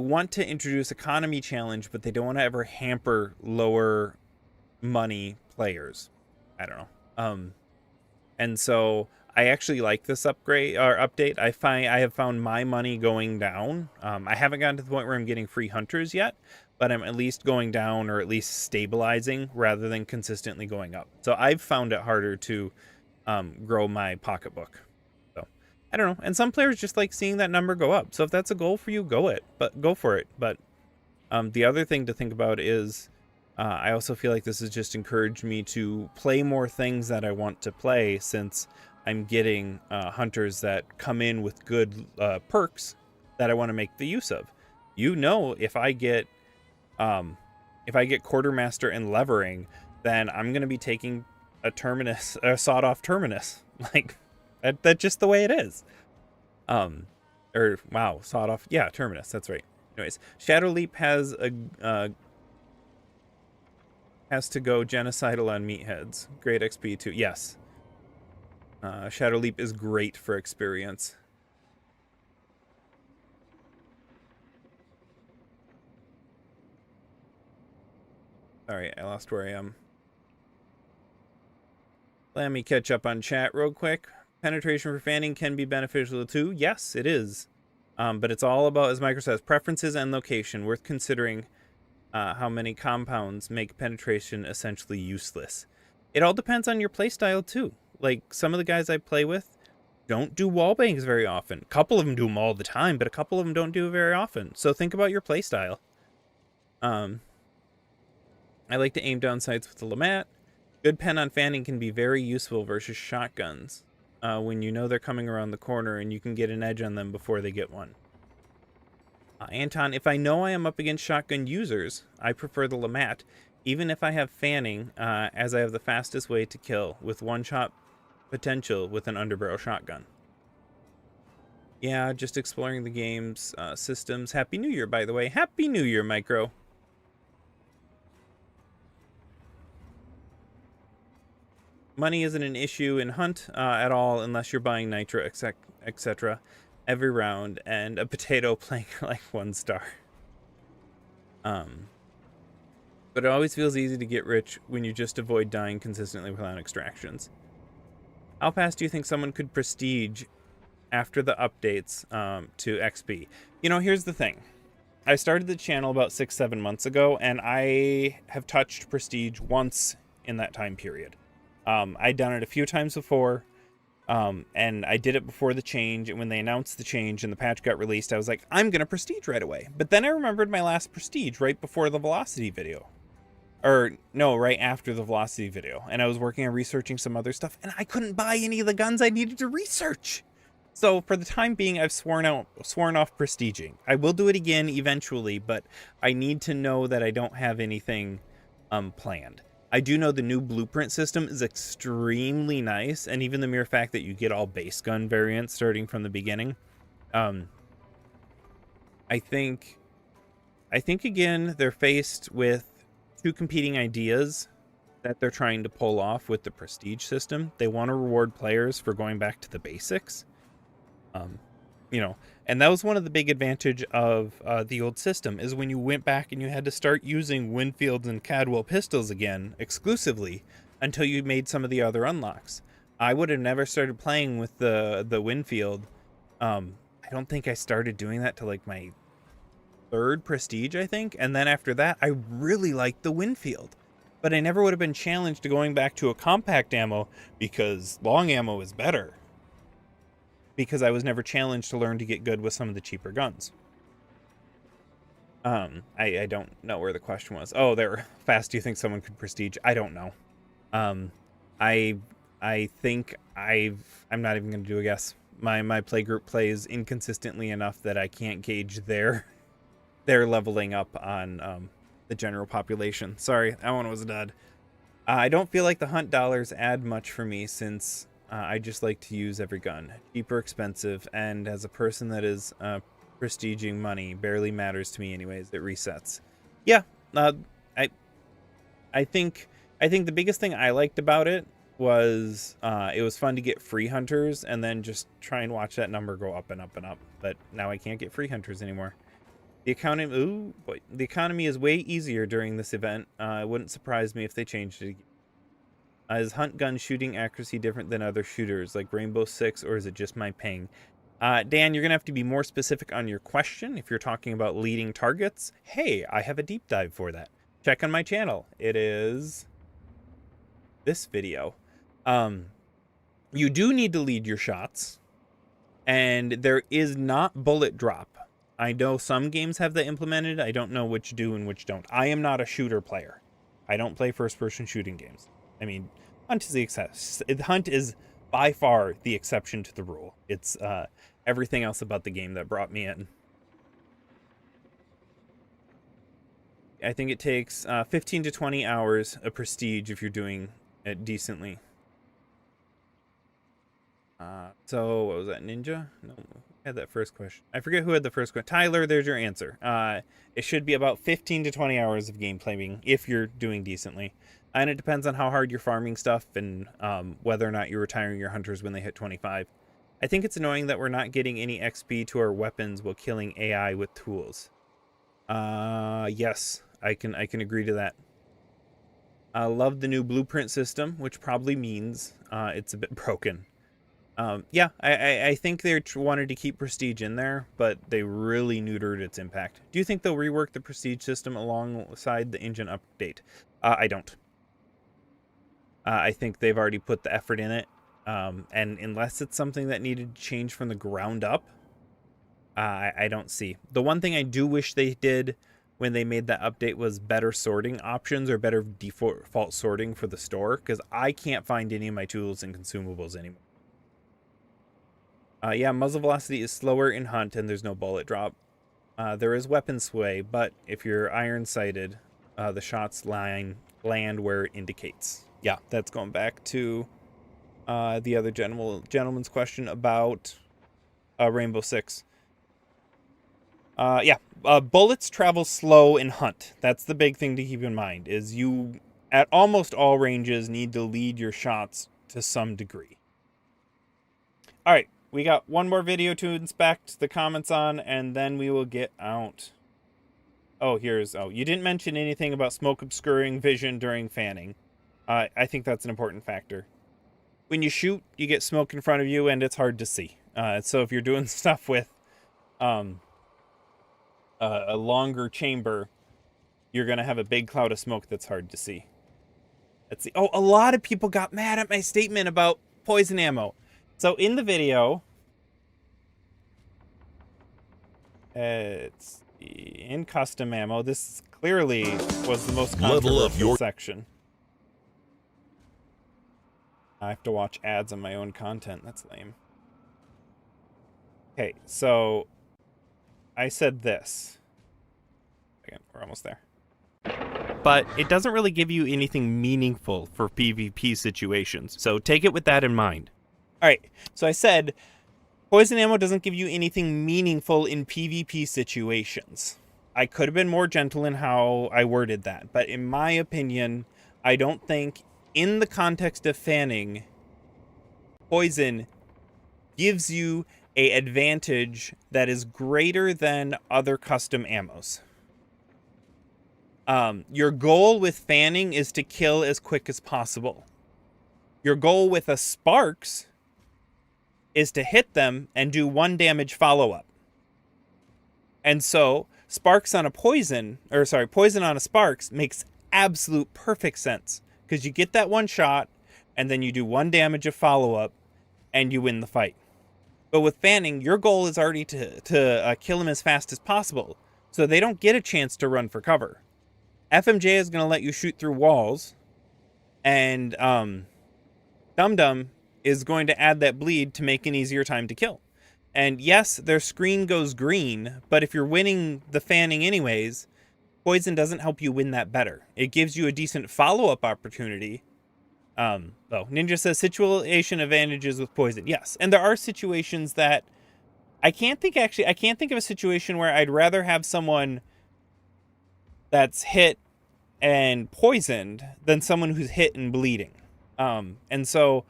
want to introduce economy challenge, but they don't want to ever hamper lower money players. I don't know. And so I actually like this upgrade or update. I have found my money going down. I haven't gotten to the point where I'm getting free hunters yet, but I'm at least going down, or at least stabilizing, rather than consistently going up. So I've found it harder to grow my pocketbook. So I don't know. And some players just like seeing that number go up. So if that's a goal for you, go for it. But the other thing to think about is, I also feel like this has just encouraged me to play more things that I want to play, since I'm getting hunters that come in with good perks that I want to make the use of. If I get quartermaster and levering, then I'm going to be taking a terminus, a sawed-off terminus. Like that's just the way it is. Sawed-off. Yeah, terminus. That's right. Anyways, Shadow Leap has to go genocidal on meatheads. Great XP too. Yes. Shadow Leap is great for experience. Sorry, I lost where I am. Let me catch up on chat real quick. Penetration for fanning can be beneficial too. Yes, it is. But it's all about, as Micro says, preferences and location. Worth considering how many compounds make penetration essentially useless. It all depends on your playstyle too. Like, some of the guys I play with don't do wall bangs very often. A couple of them do them all the time, but a couple of them don't do it very often. So think about your playstyle. I like to aim down sights with the Lamat. Good pen on fanning can be very useful versus shotguns. when you know they're coming around the corner and you can get an edge on them before they get one. Anton, if I know I am up against shotgun users, I prefer the Lamat, even if I have fanning, as I have the fastest way to kill with one-shot potential with an underbarrel shotgun. Yeah, just exploring the game's systems. Happy New Year, by the way. Happy New Year, Micro. Money isn't an issue in Hunt at all unless you're buying nitro, etc. every round and a potato playing like 1 star. But it always feels easy to get rich when you just avoid dying consistently without extractions. How fast do you think someone could prestige after the updates to XP? You know, here's the thing. I started the channel about 6-7 months ago, and I have touched prestige once in that time period. I'd done it a few times before, and I did it before the change, and when they announced the change and the patch got released, I was like, I'm going to prestige right away. But then I remembered my last prestige right before the velocity video. Or, no, right after the velocity video. And I was working on researching some other stuff, and I couldn't buy any of the guns I needed to research. So for the time being, I've sworn off prestiging. I will do it again eventually, but I need to know that I don't have anything planned. I do know the new blueprint system is extremely nice, and even the mere fact that you get all base gun variants starting from the beginning. I think again, they're faced with 2 competing ideas that they're trying to pull off with the prestige system. They want to reward players for going back to the basics. You know, and that was one of the big advantage of the old system, is when you went back and you had to start using Winfields and Cadwell pistols again exclusively until you made some of the other unlocks. I would have never started playing with the Winfield. I don't think I started doing that till like my 3rd prestige, I think, and then after that I really liked the Winfield, but I never would have been challenged to going back to a compact ammo because long ammo is better, because I was never challenged to learn to get good with some of the cheaper guns. I don't know where the question was. Oh, there. Fast do you think someone could prestige? I don't know. I think I'm not even going to do a guess. My playgroup plays inconsistently enough that I can't gauge their leveling up on the general population. Sorry, that one was a dud. I don't feel like the Hunt dollars add much for me, since I just like to use every gun. Cheap or expensive, and as a person that is prestiging money, barely matters to me anyways. It resets. Yeah, I think the biggest thing I liked about it was it was fun to get free hunters and then just try and watch that number go up and up and up. But now I can't get free hunters anymore. The economy is way easier during this event. It wouldn't surprise me if they changed it again. Is Hunt gun shooting accuracy different than other shooters like Rainbow Six, or is it just my ping? Dan, you're going to have to be more specific on your question. If you're talking about leading targets, hey, I have a deep dive for that. Check on my channel. It is this video. You do need to lead your shots, and there is not bullet drop. I know some games have that implemented. I don't know which do and which don't. I am not a shooter player. I don't play first-person shooting games. I mean, Hunt is the exception. Hunt is by far the exception to the rule. It's everything else about the game that brought me in. I think it takes 15 to 20 hours of prestige if you're doing it decently. So what was that, Ninja? No, had that first question. I forget who had the first question. Tyler, there's your answer. It should be about 15 to 20 hours of game playing if you're doing decently. And it depends on how hard you're farming stuff and whether or not you're retiring your hunters when they hit 25. I think it's annoying that we're not getting any XP to our weapons while killing AI with tools. Yes, I can agree to that. I love the new blueprint system, which probably means it's a bit broken. Yeah, I think they wanted to keep prestige in there, but they really neutered its impact. Do you think they'll rework the prestige system alongside the engine update? I don't. I think they've already put the effort in it, and unless it's something that needed to change from the ground up, I don't see. The one thing I do wish they did when they made that update was better sorting options or better default sorting for the store, because I can't find any of my tools and consumables anymore. Yeah, muzzle velocity is slower in Hunt, and there's no bullet drop. There is weapon sway, but if you're iron sighted, the shots land where it indicates. Yeah, that's going back to the other gentleman's question about Rainbow Six. Yeah, bullets travel slow in Hunt. That's the big thing to keep in mind, is you, at almost all ranges, need to lead your shots to some degree. All right, we got one more video to inspect the comments on, and then we will get out. Oh, you didn't mention anything about smoke obscuring vision during fanning. I think that's an important factor. When you shoot, you get smoke in front of you, and it's hard to see. So if you're doing stuff with a longer chamber, you're going to have a big cloud of smoke that's hard to see. Let's see. Oh, a lot of people got mad at my statement about poison ammo. So in the video, it's in custom ammo. This clearly was the most controversial section. I have to watch ads on my own content. That's lame. Okay, so I said this. Again, we're almost there. But it doesn't really give you anything meaningful for PvP situations, so take it with that in mind. All right, so I said poison ammo doesn't give you anything meaningful in PvP situations. I could have been more gentle in how I worded that, but in my opinion, I don't think in the context of fanning, poison gives you an advantage that is greater than other custom ammos. Your goal with fanning is to kill as quick as possible. Your goal with a Sparks is to hit them and do 1 damage follow-up. And so Sparks on a poison, poison on a Sparks makes absolute perfect sense, because you get that one shot and then you do 1 damage of follow-up and you win the fight. But with fanning, your goal is already to kill them as fast as possible, so they don't get a chance to run for cover. FMJ is going to let you shoot through walls, and Dum Dum is going to add that bleed to make an easier time to kill. And yes, their screen goes green, but if you're winning the fanning anyways, poison doesn't help you win that better. It gives you a decent follow-up opportunity. Ninja says situation advantages with poison. Yes, and there are situations that I can't think of a situation where I'd rather have someone that's hit and poisoned than someone who's hit and bleeding. And so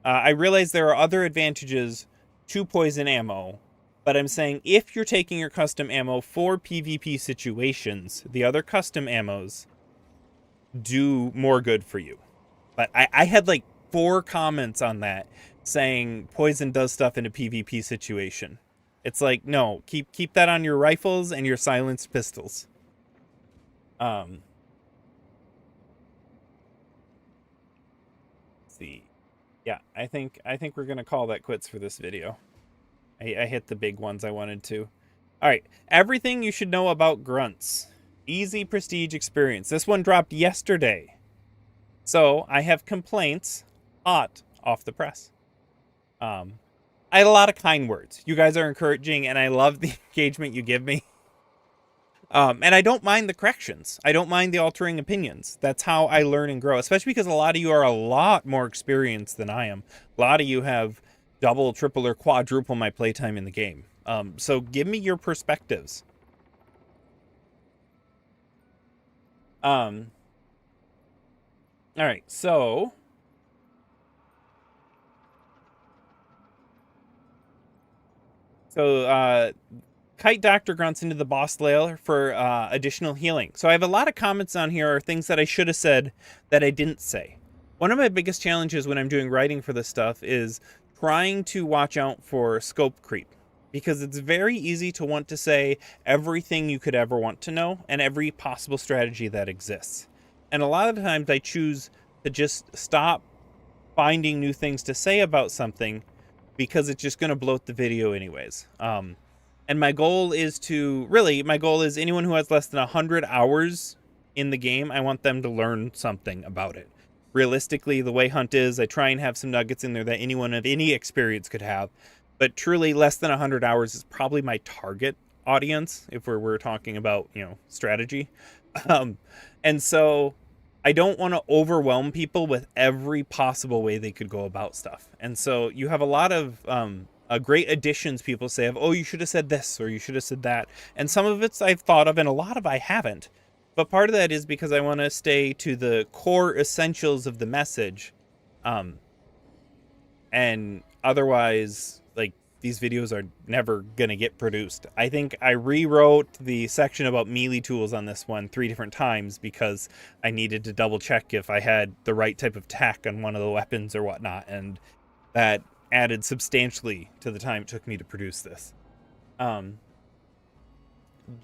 I realize there are other advantages to poison ammo, but I'm saying if you're taking your custom ammo for PvP situations, the other custom ammos do more good for you. But I had like 4 comments on that saying poison does stuff in a PvP situation. It's like, no, keep that on your rifles and your silenced pistols. Let's see. Yeah, I think we're gonna call that quits for this video. I hit the big ones I wanted to. All right, everything you should know about Grunts. Easy prestige experience. This one dropped yesterday, so I have complaints hot off the press. I had a lot of kind words. You guys are encouraging, and I love the engagement you give me. And I don't mind the corrections. I don't mind the altering opinions. That's how I learn and grow, especially because a lot of you are a lot more experienced than I am. A lot of you have double, triple, or quadruple my playtime in the game. So give me your perspectives. All right, so Kite Dr. Grunts into the boss lair for additional healing. So I have a lot of comments on here, or things that I should have said that I didn't say. One of my biggest challenges when I'm doing writing for this stuff is trying to watch out for scope creep, because it's very easy to want to say everything you could ever want to know and every possible strategy that exists. And a lot of the times I choose to just stop finding new things to say about something because it's just going to bloat the video anyways. And my goal is anyone who has less than 100 hours in the game, I want them to learn something about it. Realistically, the way Hunt is, I try and have some nuggets in there that anyone of any experience could have. but truly less than 100 hours is probably my target audience if we're talking about, strategy. Um, and so I don't want to overwhelm people with every possible way they could go about stuff. And so you have a lot of great additions people say of, oh, you should have said this or you should have said that. And some of it's I've thought of and a lot of I haven't. But part of that is because I want to stay to the core essentials of the message. And otherwise, like, these videos are never going to get produced. I think I rewrote the section about melee tools on this one 3 different times because I needed to double check if I had the right type of tack on one of the weapons or whatnot, and that added substantially to the time it took me to produce this.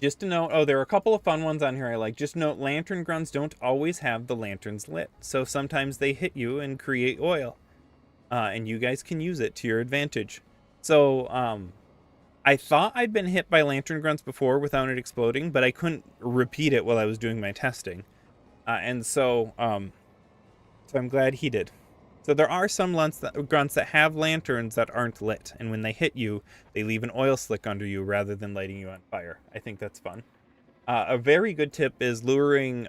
Just to note, there are a couple of fun ones on here I like. Just note, lantern grunts don't always have the lanterns lit, so sometimes they hit you and create oil. And you guys can use it to your advantage. So, I thought I'd been hit by lantern grunts before without it exploding, but I couldn't repeat it while I was doing my testing. So I'm glad he did. So there are some grunts that have lanterns that aren't lit, and when they hit you, they leave an oil slick under you rather than lighting you on fire. I think that's fun. A very good tip is luring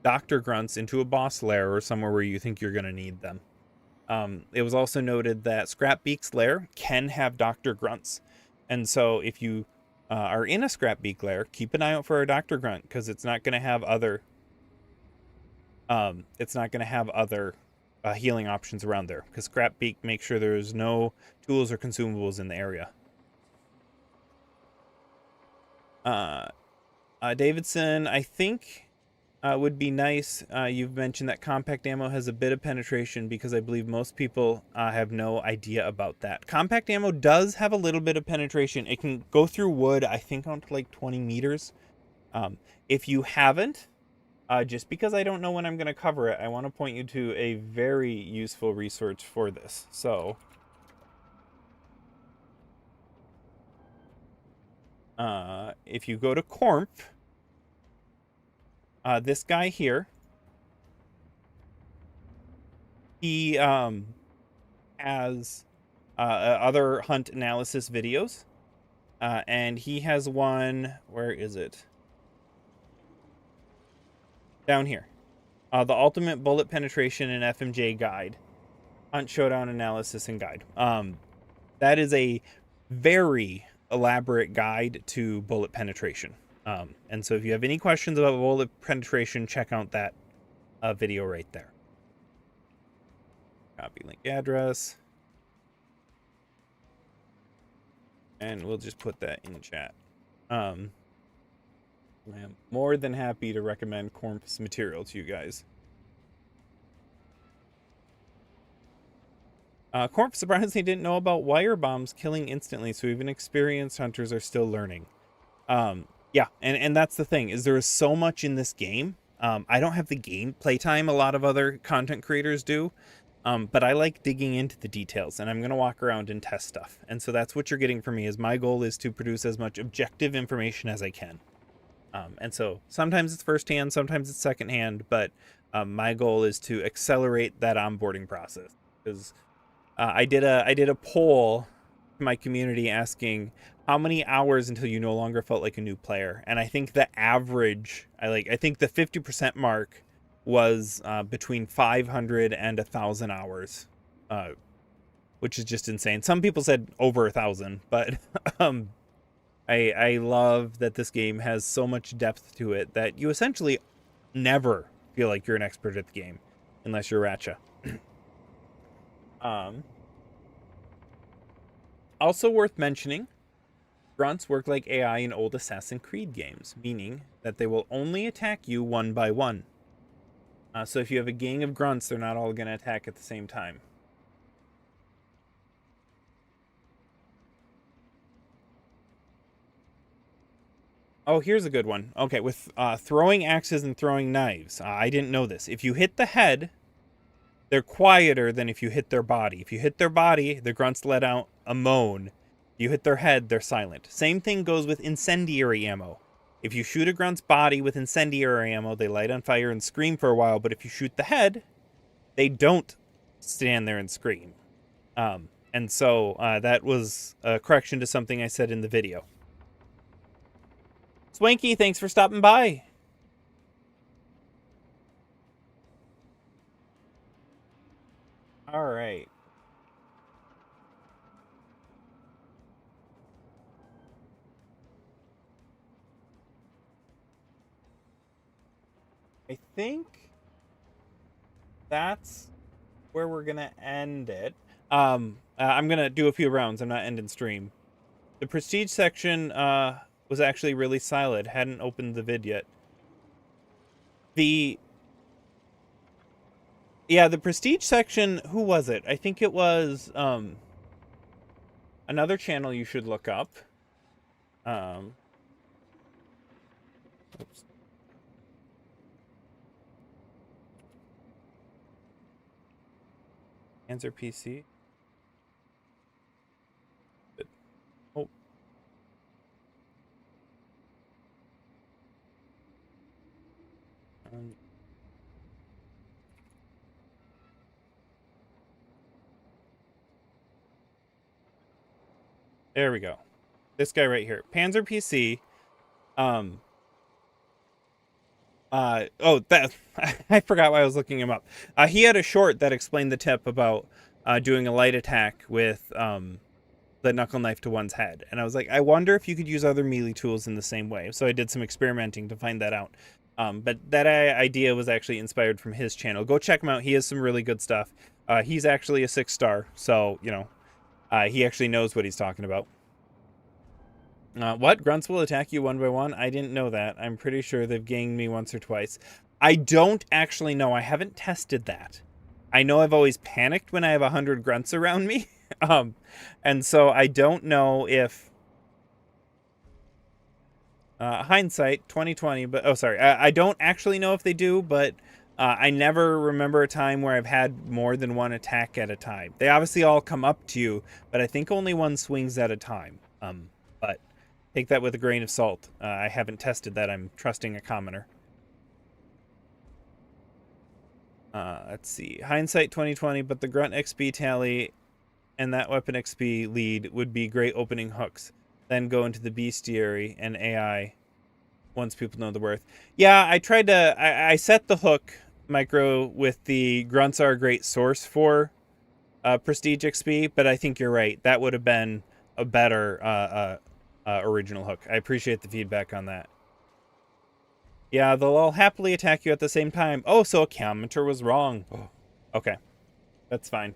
Dr. Grunts into a boss lair or somewhere where you think you're going to need them. It was also noted that Scrapbeak's lair can have Dr. Grunts. And so if you are in a Scrapbeak lair, keep an eye out for a Dr. Grunt, because it's not going to have other healing options around there, because Scrapbeak makes sure there's no tools or consumables in the area. Davidson, I think would be nice. You've mentioned that compact ammo has a bit of penetration, because I believe most people have no idea about that. Compact ammo does have a little bit of penetration. It can go through wood, I think, on to like 20 meters. If you haven't, just because I don't know when I'm going to cover it, I want to point you to a very useful resource for this. So, if you go to Corp, this guy here, he has other hunt analysis videos, and he has one, where is it? Down here. The Ultimate Bullet Penetration and FMJ Guide. Hunt Showdown Analysis and Guide. That is a very elaborate guide to bullet penetration. And so if you have any questions about bullet penetration, check out that video right there. Copy link address. And we'll just put that in chat. I'm more than happy to recommend Corp's material to you guys. Corp surprisingly didn't know about wire bombs killing instantly, so even experienced hunters are still learning. Yeah, and that's the thing, is there is so much in this game. I don't have the game playtime a lot of other content creators do, but I like digging into the details, and I'm going to walk around and test stuff. And so that's what you're getting from me, is my goal is to produce as much objective information as I can. And so sometimes it's firsthand, sometimes it's secondhand, but my goal is to accelerate that onboarding process. Because I did a poll to my community asking how many hours until you no longer felt like a new player, and I think the average, I think the 50% mark was between 500 and 1,000 hours, which is just insane. Some people said over 1,000, but I love that this game has so much depth to it that you essentially never feel like you're an expert at the game, unless you're Ratcha. Also worth mentioning, grunts work like AI in old Assassin's Creed games, meaning that they will only attack you one by one. So if you have a gang of grunts, they're not all going to attack at the same time. Oh, here's a good one. Okay, with throwing axes and throwing knives. I didn't know this. If you hit the head, they're quieter than if you hit their body. If you hit their body, the grunts let out a moan. If you hit their head, they're silent. Same thing goes with incendiary ammo. If you shoot a grunt's body with incendiary ammo, they light on fire and scream for a while. But if you shoot the head, they don't stand there and scream. And so that was a correction to something I said in the video. Swanky, thanks for stopping by. All right. I think that's where we're going to end it. I'm going to do a few rounds. I'm not ending stream. The prestige section was actually really solid. Hadn't opened the vid yet. The prestige section, who was it? I think it was another channel you should look up. Oops. Answer PC. Oh. There we go. This guy right here. Panzer PC. That I forgot why I was looking him up. He had a short that explained the tip about doing a light attack with the knuckle knife to one's head. And I was like, I wonder if you could use other melee tools in the same way. So I did some experimenting to find that out. But that idea was actually inspired from his channel. Go check him out. He has some really good stuff. He's actually a 6-star. So, you know, he actually knows what he's talking about. What? Grunts will attack you one by one? I didn't know that. I'm pretty sure they've ganged me once or twice. I don't actually know. I haven't tested that. I know I've always panicked when I have 100 grunts around me. And so I don't know if hindsight 2020, but I don't actually know if they do, but I never remember a time where I've had more than one attack at a time. They obviously all come up to you, but I think only one swings at a time. But take that with a grain of salt. I haven't tested that. I'm trusting a commoner. Let's see. Hindsight 2020, but the grunt XP tally and that weapon XP lead would be great opening hooks. Then go into the bestiary and AI once people know the worth. Yeah, I tried to... I set the hook micro with the grunts are a great source for prestige XP, but I think you're right. That would have been a better original hook. I appreciate the feedback on that. Yeah, they'll all happily attack you at the same time. Oh, so a commenter was wrong. Oh, okay. That's fine.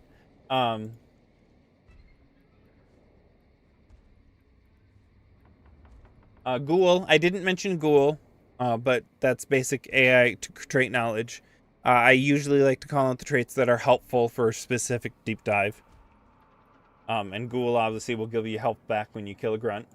Ghoul. I didn't mention Ghoul, but that's basic AI trait knowledge. I usually like to call out the traits that are helpful for a specific deep dive. And Ghoul obviously will give you health back when you kill a grunt.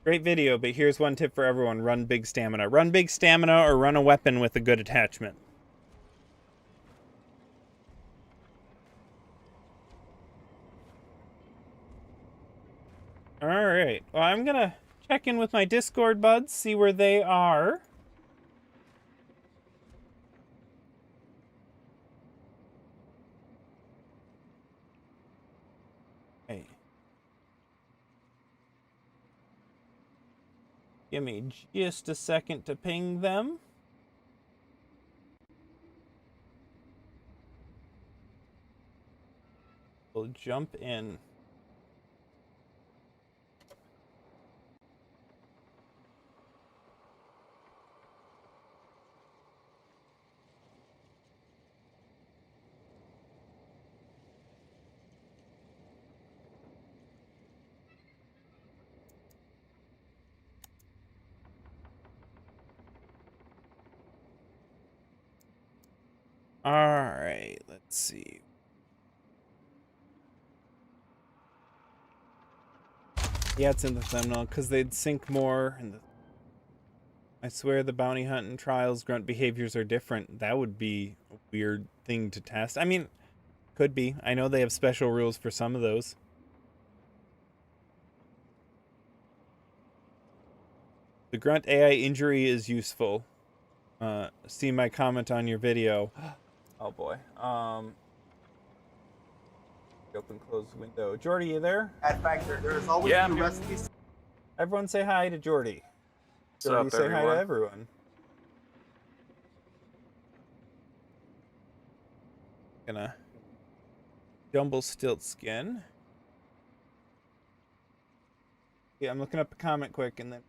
Great video, but here's one tip for everyone. Run big stamina. Run big stamina or run a weapon with a good attachment. Alright, well, I'm gonna check in with my Discord buds, see where they are. Hey. Give me just a second to ping them. We'll jump in. Alright, let's see. Yeah, it's in the thumbnail, because they'd sync more. I swear the bounty hunt and trials grunt behaviors are different. That would be a weird thing to test. I mean, could be. I know they have special rules for some of those. The grunt AI injury is useful. See my comment on your video. Oh boy. Open close window. Jordy, you there? At Factor, there's always new recipes. Everyone say hi to Jordy. Jordy, say hi to everyone. Gonna jumble stilt skin. Yeah, I'm looking up a comment quick and then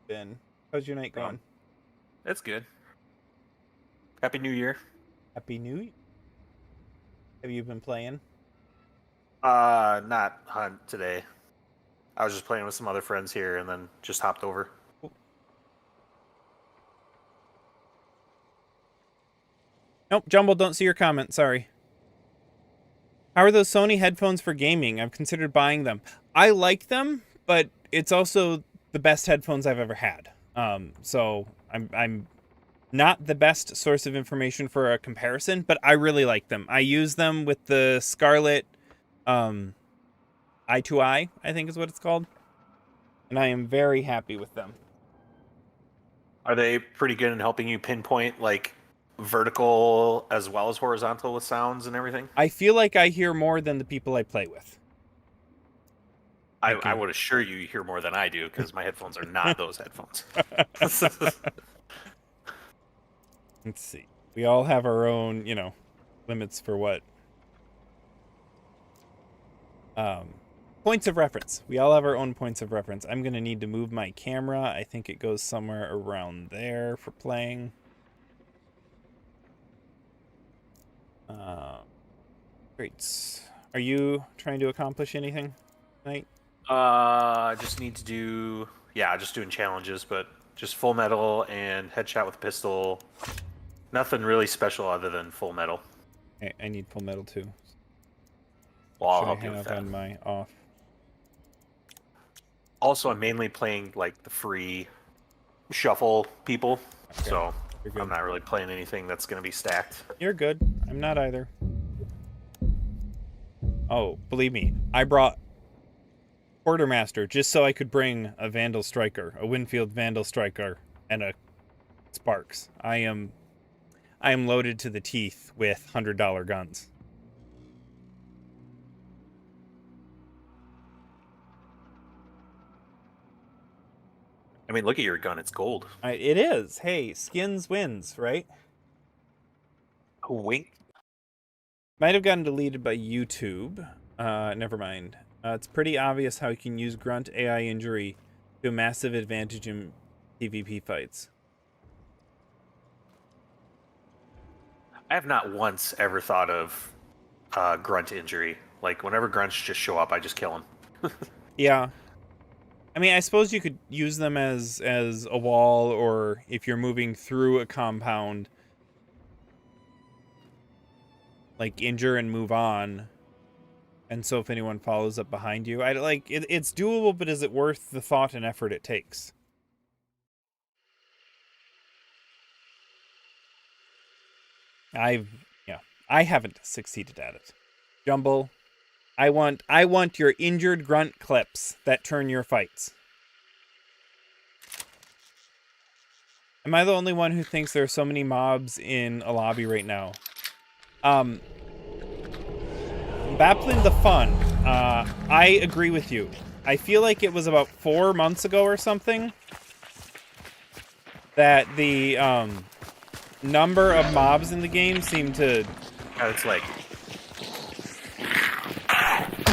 Ben. How's your night going? It's good. Happy New Year. Happy New Year. Have you been playing? Not Hunt today. I was just playing with some other friends here and then just hopped over. Nope, Jumble, don't see your comment. Sorry. How are those Sony headphones for gaming? I've considered buying them. I like them, but it's also the best headphones I've ever had. So I'm not the best source of information for a comparison, but I really like them. I use them with the Scarlett Eye-to-Eye, I think is what it's called. And I am very happy with them. Are they pretty good in helping you pinpoint like vertical as well as horizontal with sounds and everything? I feel like I hear more than the people I play with. I would assure you hear more than I do because my headphones are not those headphones. Let's see. We all have our own, limits for what. Points of reference. We all have our own points of reference. I'm going to need to move my camera. I think it goes somewhere around there for playing. Great. Are you trying to accomplish anything tonight? I just need to do, just doing challenges, but just full metal and headshot with pistol. Nothing really special other than full metal. I need full metal too. Well, I'll Should help I you have with that. on my off? Also, I'm mainly playing like the free shuffle people, Okay. so You're good. I'm not really playing anything that's going to be stacked. You're good. I'm not either. Oh, believe me, I brought Quartermaster just so I could bring a Vandal Striker, a Winfield Vandal Striker, and a Sparks. I am loaded to the teeth with $100 guns. I mean, look at your gun; it's gold. It is. Hey, skins wins, right? A wink. Might have gotten deleted by YouTube. Never mind. It's pretty obvious how you can use Grunt AI injury to a massive advantage in PvP fights. I have not once ever thought of grunt injury. Like whenever grunts just show up, I just kill them. Yeah. I mean, I suppose you could use them as a wall, or if you're moving through a compound, like injure and move on. And so if anyone follows up behind you, it's doable, but is it worth the thought and effort it takes? I haven't succeeded at it. Jumble, I want your injured grunt clips that turn your fights. Am I the only one who thinks there are so many mobs in a lobby right now? Bappling the Fun, I agree with you. I feel like it was about 4 months ago or something that the number of mobs in the game seemed to... It's like...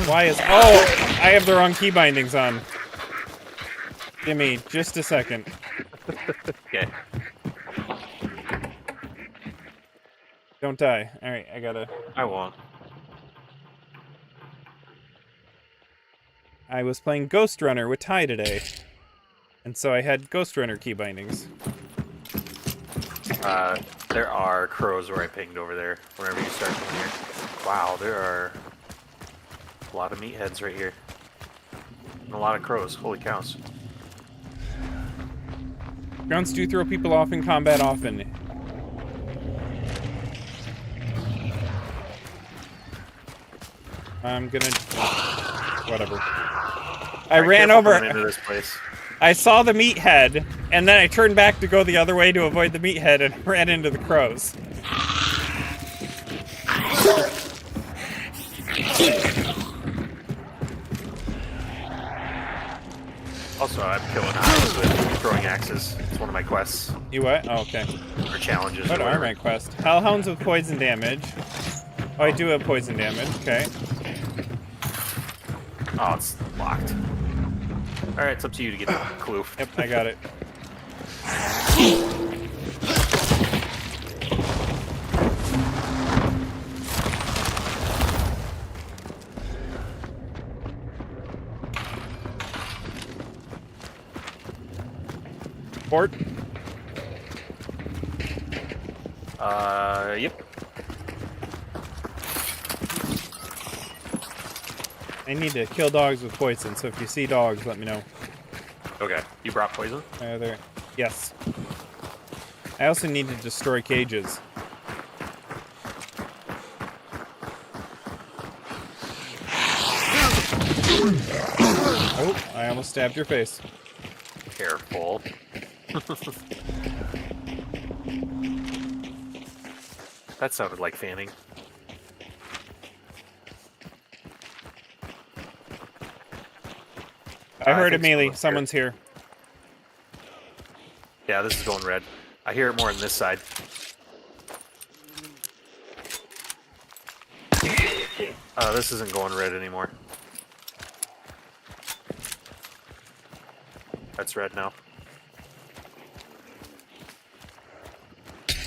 Why is... Oh! I have the wrong key bindings on. Give me just a second. Okay. Don't die. Alright, I gotta... I won't. I was playing Ghost Runner with Ty today. And so I had Ghost Runner key bindings. There are crows where I pinged over there whenever you start from here. Wow, there are a lot of meatheads right here. And a lot of crows. Holy cows. Grunts do throw people off in combat often. I'm gonna... Whatever. I ran over... Into this place. I saw the meathead, And then I turned back to go the other way to avoid the meathead and ran into the crows. Also, I'm killing hives with throwing axes. It's one of my quests. You what? Oh, okay. Or challenges. What or are whatever. my quests? Hellhounds with poison damage. Oh, I do have poison damage. Okay. Oh, it's locked. Alright, it's up to you to get the clue. Yep, I got it. Fort? Yep. I need to kill dogs with poison, so if you see dogs, let me know. Okay. You brought poison? There. Yes. I also need to destroy cages. Oh, I almost stabbed your face. Careful. That sounded like fanning. I heard think it, Mealy. someone's here. Someone's here. Yeah, this is going red. I hear it more on this side. This isn't going red anymore. That's red now.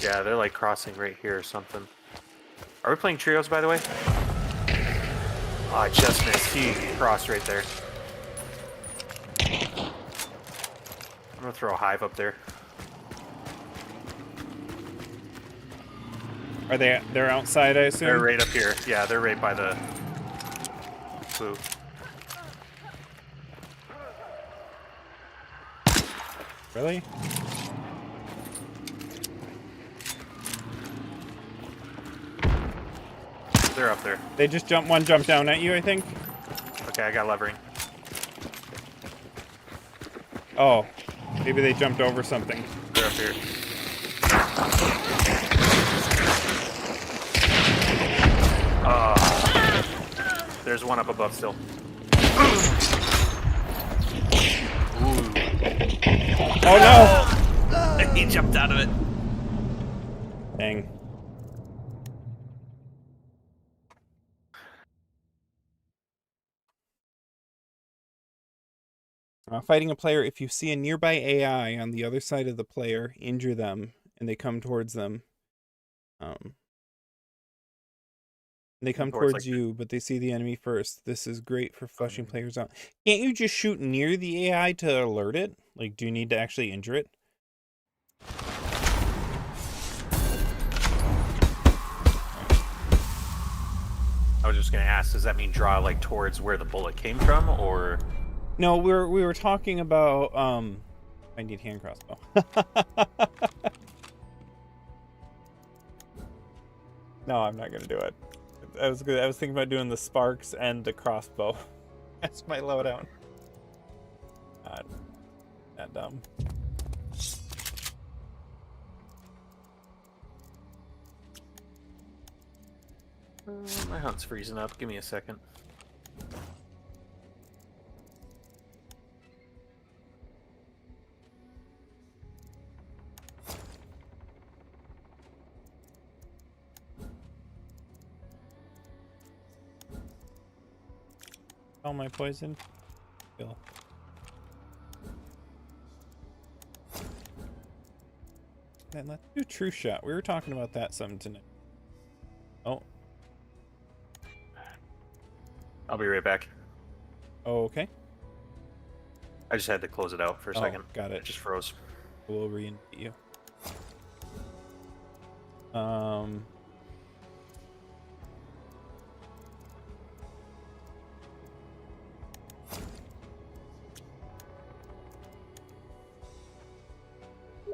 Yeah, they're like crossing right here or something. Are we playing trios, by the way? Oh, I just missed. He crossed right there. I'm gonna throw a hive up there. Are they? They're outside, I assume. They're right up here. Yeah, they're right by the blue. Really? They're up there. They just one jumped down at you, I think. Okay, I got levering. Oh, maybe they jumped over something. They're up here. There's one up above still. Oh no! He jumped out of it. Dang. Fighting a player, if you see a nearby AI on the other side of the player, injure them, and they come towards them. They come towards like you, but they see the enemy first. This is great for flushing players out. Can't you just shoot near the AI to alert it? Like, do you need to actually injure it? I was just gonna ask, does that mean draw like towards where the bullet came from, or? No, we were talking about I need hand crossbow. No, I'm not gonna do it. I was thinking about doing the sparks and the crossbow. That's my loadout. God, that dumb. My hunt's freezing up. Give me a second. All my poison. Kill. Then let's do true shot. We were talking about that some tonight. Oh. I'll be right back. Oh, okay. I just had to close it out for a second. Got it. It just froze. We'll re-invite you.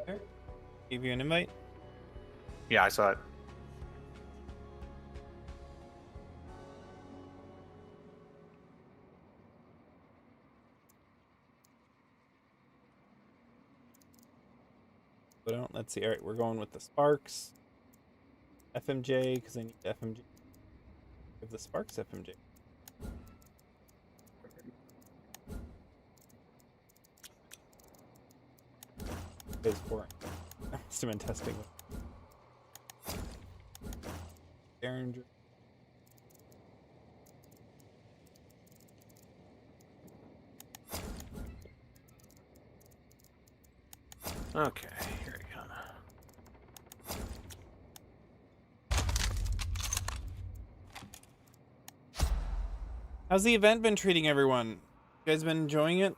There. Give you an invite. Yeah, I saw it. don't. Let's see. All right, we're going with the Sparks. FMJ, because I need FMJ. Give the Sparks FMJ. It's boring. I must have been testing with Derringer. Okay, here we go. How's the event been treating everyone? You guys been enjoying it?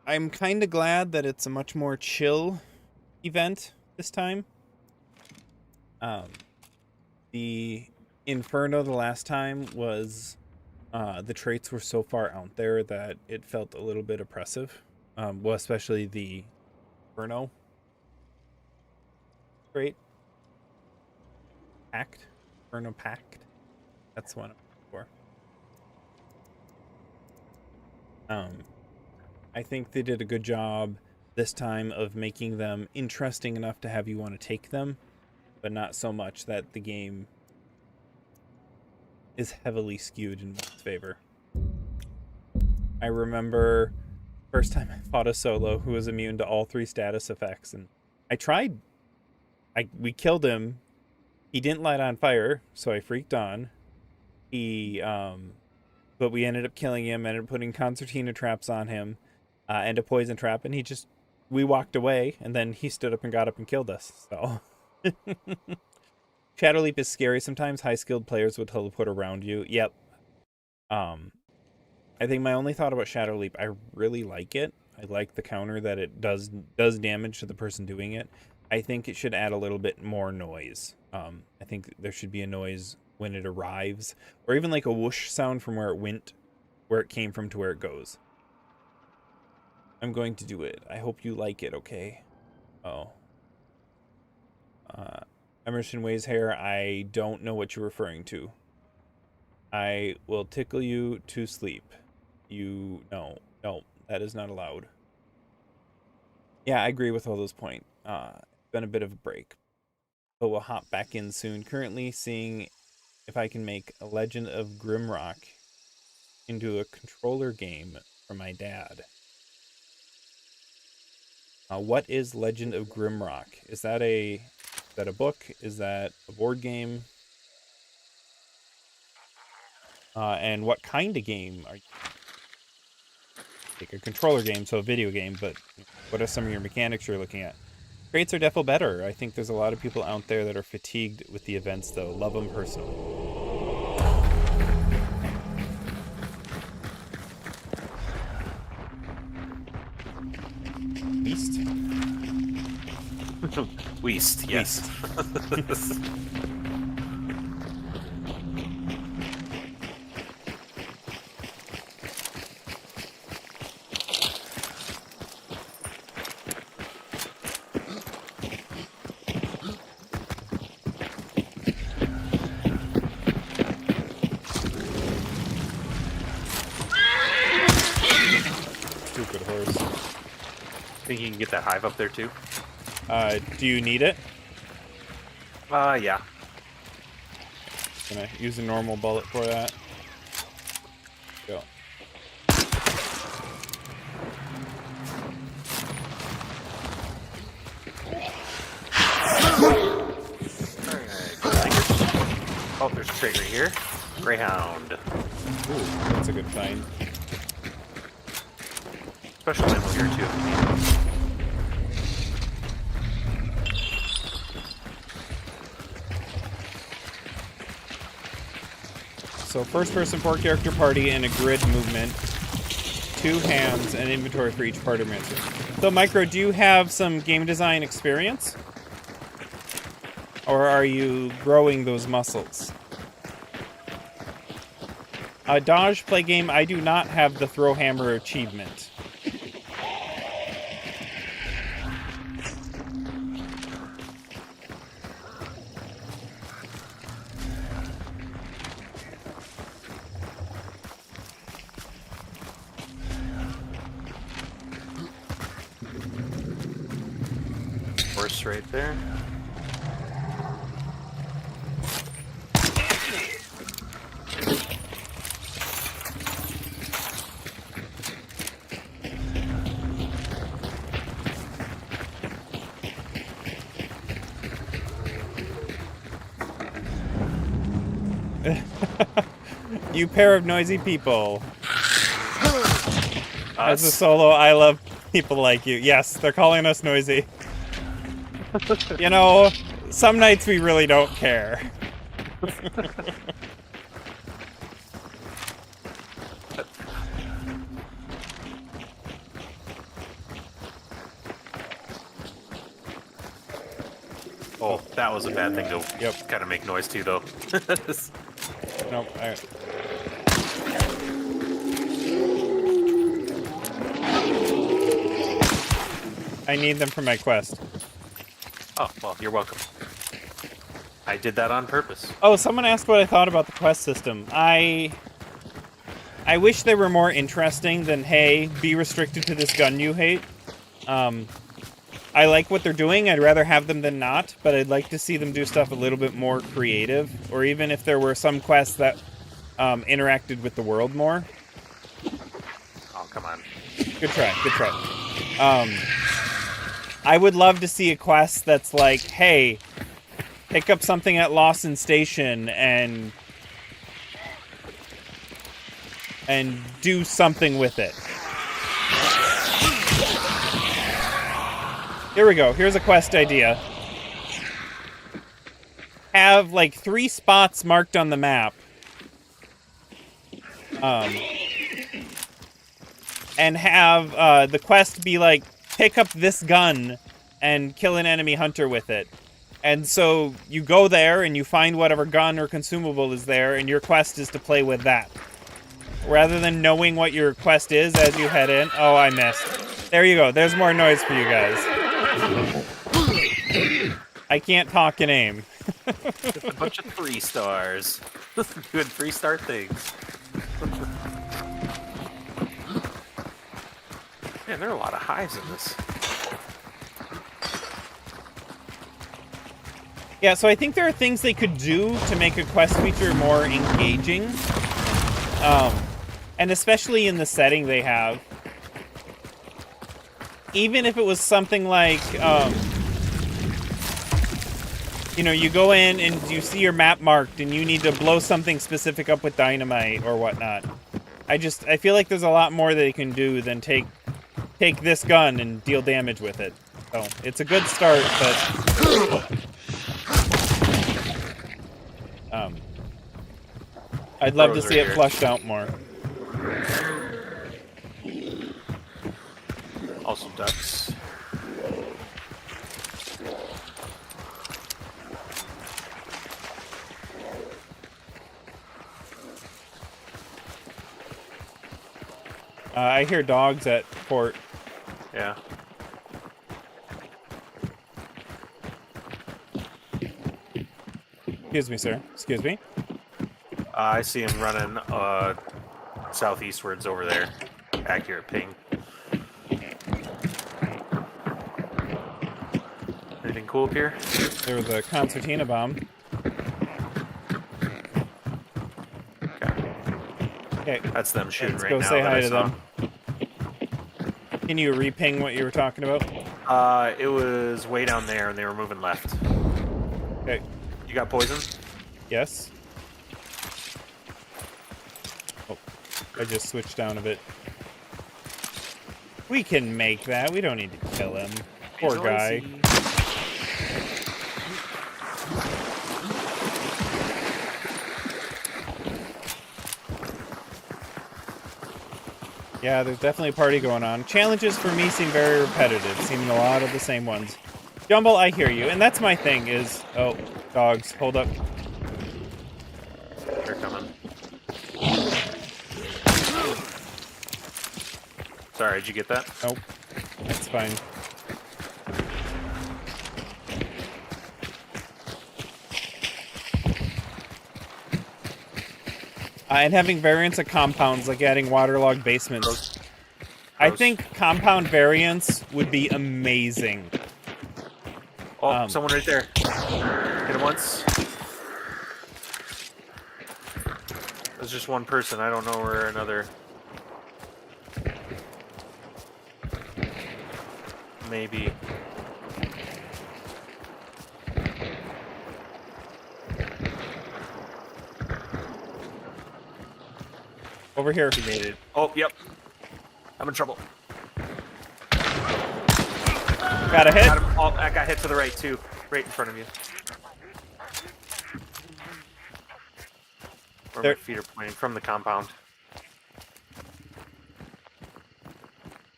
I'm kind of glad that it's a much more chill event this time. The Inferno the last time was the traits were so far out there that it felt a little bit oppressive. Well, especially the Inferno trait. Pact. Inferno Pact. That's the one I'm looking for. I think they did a good job this time of making them interesting enough to have you want to take them, but not so much that the game is heavily skewed in one's favor. I remember first time I fought a solo who was immune to all 3 status effects, and we killed him. He didn't light on fire, so I freaked on. But we ended up killing him, ended up putting concertina traps on him, and a poison trap, and we walked away, and then he stood up and got up and killed us, so. Shadow Leap is scary sometimes. High-skilled players will teleport around you. Yep. I think my only thought about Shadow Leap, I really like it. I like the counter that it does damage to the person doing it. I think it should add a little bit more noise. I think there should be a noise when it arrives, or even like a whoosh sound from where it came from to where it goes. I'm going to do it. I hope you like it, okay? Oh. Emerson Way's hair, I don't know what you're referring to. I will tickle you to sleep. No, that is not allowed. Yeah, I agree with all those points. It's been a bit of a break, but we'll hop back in soon. Currently seeing if I can make a Legend of Grimrock into a controller game for my dad. What is Legend of Grimrock? Is that a book? Is that a board game? And what kind of game are you? Like a controller game, so a video game, but what are some of your mechanics you're looking at? Crates are defo better. I think there's a lot of people out there that are fatigued with the events, though. Love them personally. Beast? Weast, yes. Stupid horse. Think you can get that hive up there too? Do you need it? Yeah. Gonna use a normal bullet for that. Go. Oh, there's a crate right here. Greyhound. Ooh, that's a good find. Special ammo here too. So first person 4 character party and a grid movement. 2 hands and inventory for each part of your answer. So Micro, do you have some game design experience? Or are you growing those muscles? Dodge play game, I do not have the throw hammer achievement. Horse right there. You pair of noisy people. As a Us. solo, I love people like you. Yes, they're calling us noisy. You know, some nights we really don't care. Oh, that was a bad thing to Yep. kind of make noise too, though. Nope. I need them for my quest. Oh, well, you're welcome. I did that on purpose. Oh, someone asked what I thought about the quest system. I wish they were more interesting than, hey, be restricted to this gun you hate. I like what they're doing. I'd rather have them than not, but I'd like to see them do stuff a little bit more creative, or even if there were some quests that interacted with the world more. Oh, come on. Good try, good try. I would love to see a quest that's like, hey, pick up something at Lawson Station and do something with it. Here we go. Here's a quest idea. Have like 3 spots marked on the map. And have the quest be like, pick up this gun and kill an enemy hunter with it. And so you go there and you find whatever gun or consumable is there, and your quest is to play with that. Rather than knowing what your quest is as you head in. Oh, I missed. There you go. There's more noise for you guys. I can't talk and aim. Just a bunch of 3 stars. Doing 3-star things. Man, there are a lot of highs in this. Yeah, so I think there are things they could do to make a quest feature more engaging. And especially in the setting they have. Even if it was something like, you know, you go in and you see your map marked and you need to blow something specific up with dynamite or whatnot. I feel like there's a lot more they can do than take this gun and deal damage with it. So it's a good start, but I'd love to see it flushed out more. Also ducks. I hear dogs at port. Yeah. Excuse me, sir. Excuse me. I see him running southeastwards over there. Accurate ping. Anything cool up here? There was a concertina bomb. Okay. That's them shooting Let's right go now. say that hi I to saw. them. Can you re-ping what you were talking about? It was way down there, and they were moving left. Okay. You got poison? Yes. Oh, I just switched down a bit. We can make that. We don't need to kill him. Poor guy. Yeah, there's definitely a party going on. Challenges for me seem very repetitive, seeming a lot of the same ones. Jumble, I hear you, and that's my thing is... Oh, dogs, hold up. They're coming. Sorry, did you get that? Nope, that's fine. And having variants of compounds, like adding waterlogged basements. I think compound variants would be amazing. Oh, someone right there. Hit him once. There's just one person. I don't know where another. Maybe. Over here. He made it. Oh, yep. I'm in trouble. Got a hit. Got him. Oh, I got hit to the right too. Right in front of you. Where There. my feet are pointing from the compound.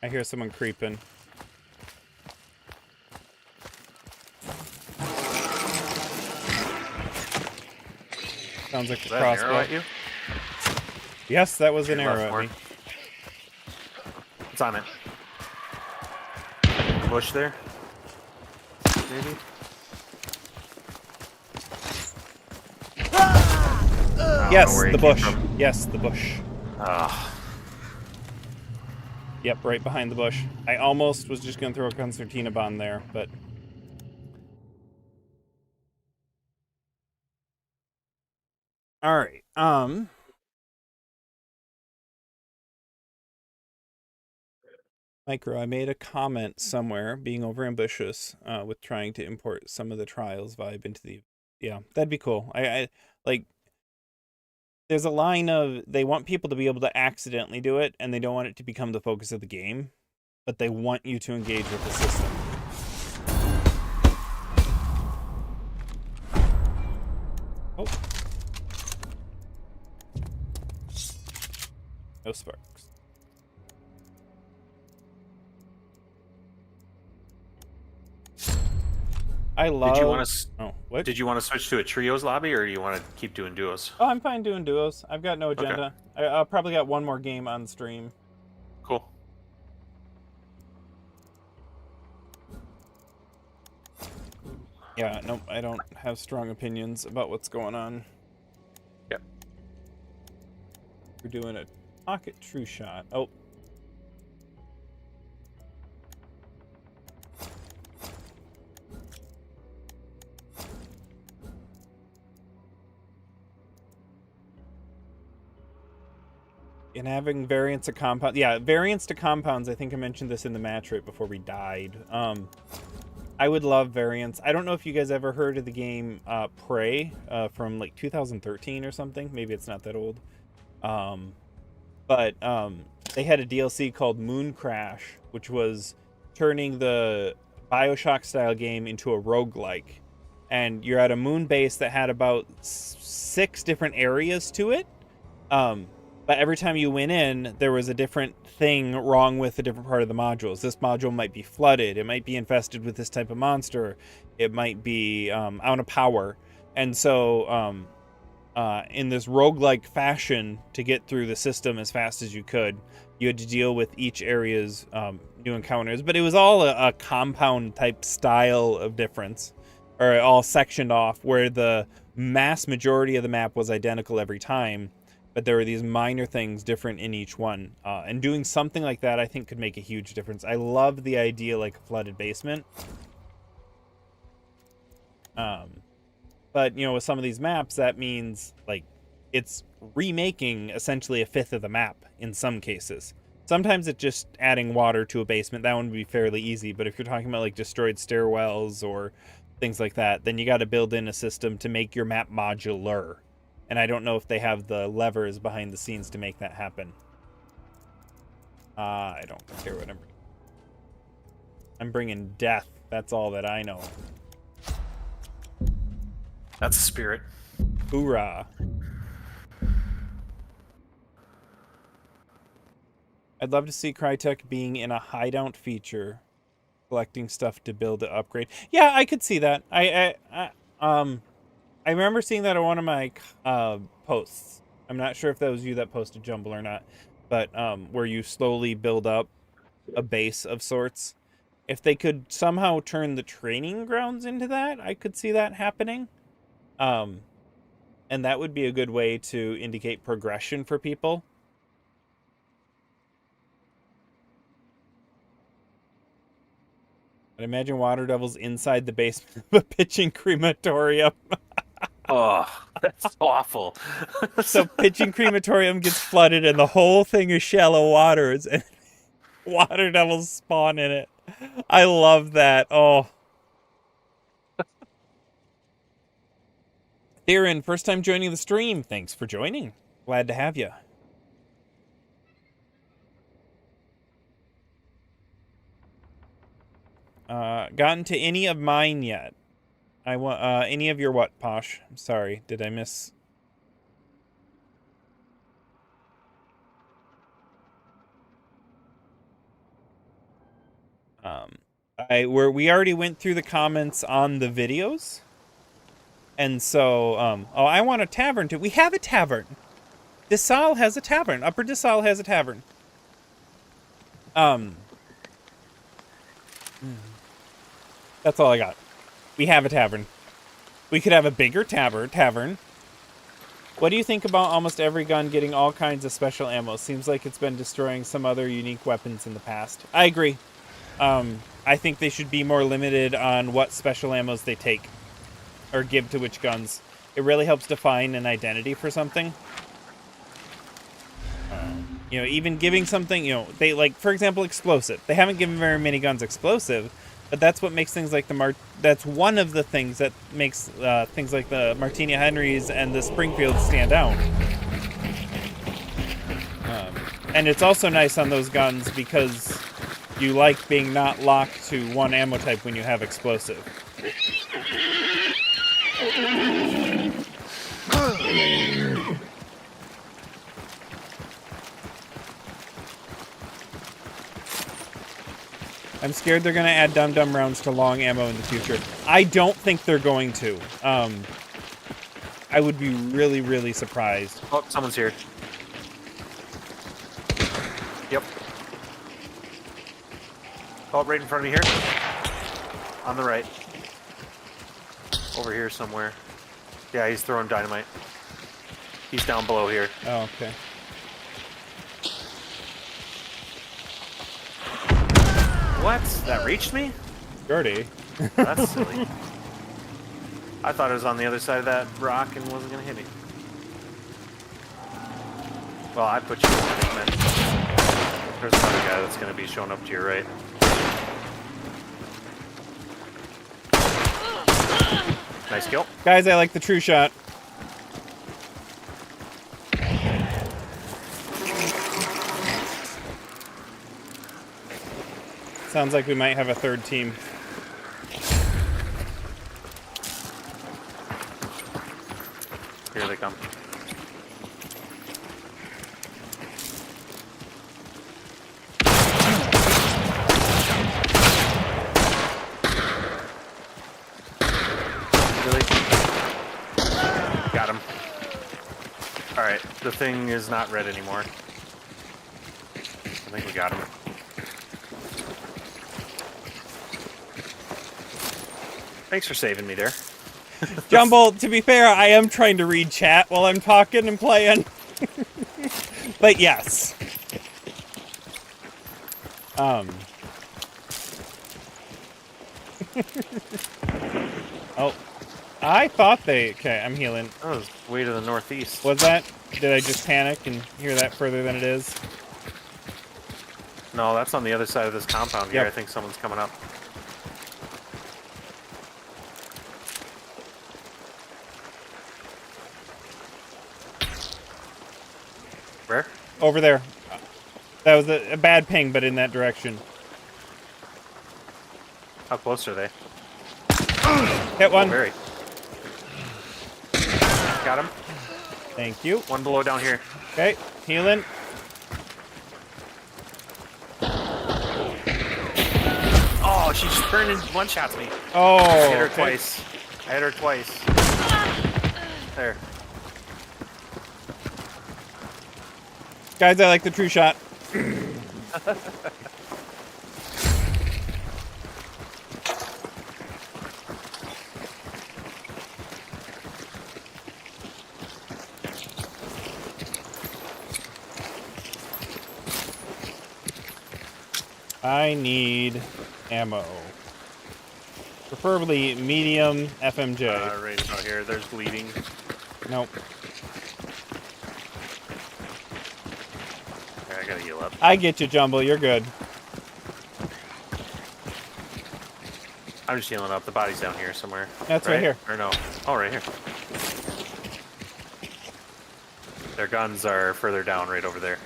I hear someone creeping. Sounds like Is a that an crossbow. arrow at you? Yes, that was an Left arrow at more. me. It's on it. Bush there? Maybe? I don't know Yes, where he the came bush. from. Yes, the bush. Ah. Yep, right behind the bush. I almost was just going to throw a concertina bomb there, but... Alright, Micro, I made a comment somewhere, being overambitious, with trying to import some of the Trials vibe into the... Yeah, that'd be cool. I like... There's a line of, they want people to be able to accidentally do it, and they don't want it to become the focus of the game, but they want you to engage with the system. Oh. No sparks. I love... Did you want to? Oh, what? Did you want to switch to a trios lobby, or do you want to keep doing duos? Oh, I'm fine doing duos. I've got no agenda. Okay. I probably got one more game on stream. Cool. Yeah, nope, I don't have strong opinions about what's going on. Yep. We're doing a Pocket Trueshot. Oh. And having variants to compound, yeah, variants to compounds. I think I mentioned this in the match right before we died. I would love variants. I don't know if you guys ever heard of the game Prey from like 2013 or something. Maybe it's not that old. But they had a DLC called Moon Crash, which was turning the Bioshock style game into a roguelike. And you're at a moon base that had about 6 different areas to it. But every time you went in, there was a different thing wrong with a different part of the modules. This module might be flooded. It might be infested with this type of monster. It might be out of power. And so in this roguelike fashion, to get through the system as fast as you could, you had to deal with each area's new encounters. But it was all a compound type style of difference, or all sectioned off, where the mass majority of the map was identical every time. But there were these minor things different in each one. And doing something like that, I think, could make a huge difference. I love the idea like a flooded basement. But, you know, with some of these maps, that means, like, it's remaking essentially a fifth of the map in some cases. Sometimes it's just adding water to a basement. That one would be fairly easy. But if you're talking about, like, destroyed stairwells or things like that, then you got to build in a system to make your map modular. And I don't know if they have the levers behind the scenes to make that happen. I don't care what I'm bringing death. That's all that I know. That's a spirit. Hoorah. I'd love to see Crytek being in a hideout feature, collecting stuff to build to upgrade. Yeah, I could see that. I remember seeing that on one of my posts. I'm not sure if that was you that posted Jumble or not, but where you slowly build up a base of sorts. If they could somehow turn the training grounds into that, I could see that happening. And that would be a good way to indicate progression for people. I'd imagine water devils inside the basement of a pitching crematorium. Oh, that's awful. So pitching crematorium gets flooded and the whole thing is shallow waters and water devils spawn in it. I love that. Oh. Theron, first time joining the stream. Thanks for joining. Glad to have you. Gotten to any of mine yet? I want any of your what, Posh? I'm sorry, did I miss? We already went through the comments on the videos, and so oh, I want a tavern too. We have a tavern. DeSalle has a tavern. Upper DeSalle has a tavern. That's all I got. We have a tavern. We could have a bigger tavern. What do you think about almost every gun getting all kinds of special ammo? Seems like it's been destroying some other unique weapons in the past. I agree. I think they should be more limited on what special ammos they take or give to which guns. It really helps define an identity for something. You know, even giving something, you know, they like, for example, explosive. They haven't given very many guns explosive, but that's what makes things like that's one of the things that makes things like the Martini Henrys and the Springfields stand out. And it's also nice on those guns because you like being not locked to one ammo type when you have explosive. I'm scared they're going to add dum-dum rounds to long ammo in the future. I don't think they're going to. I would be really, really surprised. Oh, someone's here. Yep. Oh, right in front of me here. On the right. Over here somewhere. Yeah, he's throwing dynamite. He's down below here. Oh, okay. What? That reached me? Dirty. That's silly. I thought it was on the other side of that rock and wasn't going to hit me. Well, I put you in the man. There's another guy that's going to be showing up to your right. Nice kill. Guys, I like the true shot. Sounds like we might have a third team. Here they come. Really? Got him. Alright, the thing is not red anymore. I think we got him. Thanks for saving me there. Jumble, to be fair, I am trying to read chat while I'm talking and playing. But yes. Oh. I thought they... Okay, I'm healing. That was way to the northeast. Was that? Did I just panic and hear that further than it is? No, that's on the other side of this compound here. Yep. I think someone's coming up. Where? Over there. That was a bad ping, but in that direction. How close are they? Hit one. Oh, very. Got him. Thank you. One below down here. Okay, healing. Oh, she just turned and one-shots me. Oh, I hit her okay. twice. I hit her twice. There. Guys, I like the true shot. I need ammo. preferably medium FMJ. Right about here. There's bleeding. Nope. Okay, I gotta heal up. I get you, Jumble. You're good. I'm just healing up. The body's down here somewhere. That's right here. Or no. Oh, right here. Their guns are further down, right over there.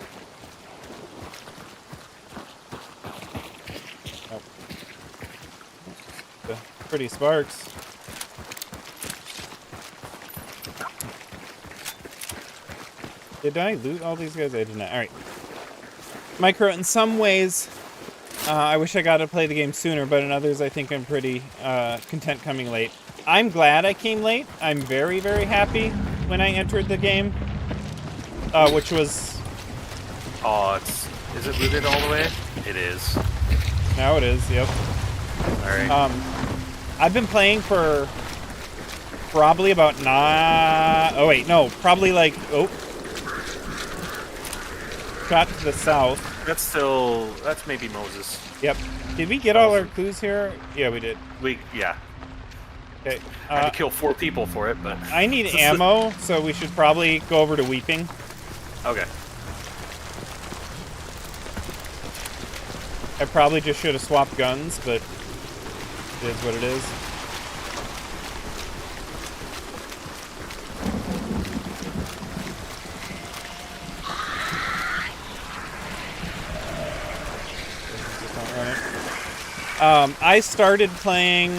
Pretty sparks. Did I loot all these guys? I did not. All right. Micro, in some ways, I wish I got to play the game sooner, but in others, I think I'm pretty content coming late. I'm glad I came late. I'm very, very happy when I entered the game, which was... Oh, is it looted all the way? It is. Now it is, yep. All right. I've been playing for probably about probably like, shot to the south. That's maybe Moses. Yep. Did we get all our clues here? Yeah, we did. Yeah. Okay. I had to kill 4 people for it, but... I need ammo, so we should probably go over to Weeping. Okay. I probably just should have swapped guns, but it is what it is. I started playing,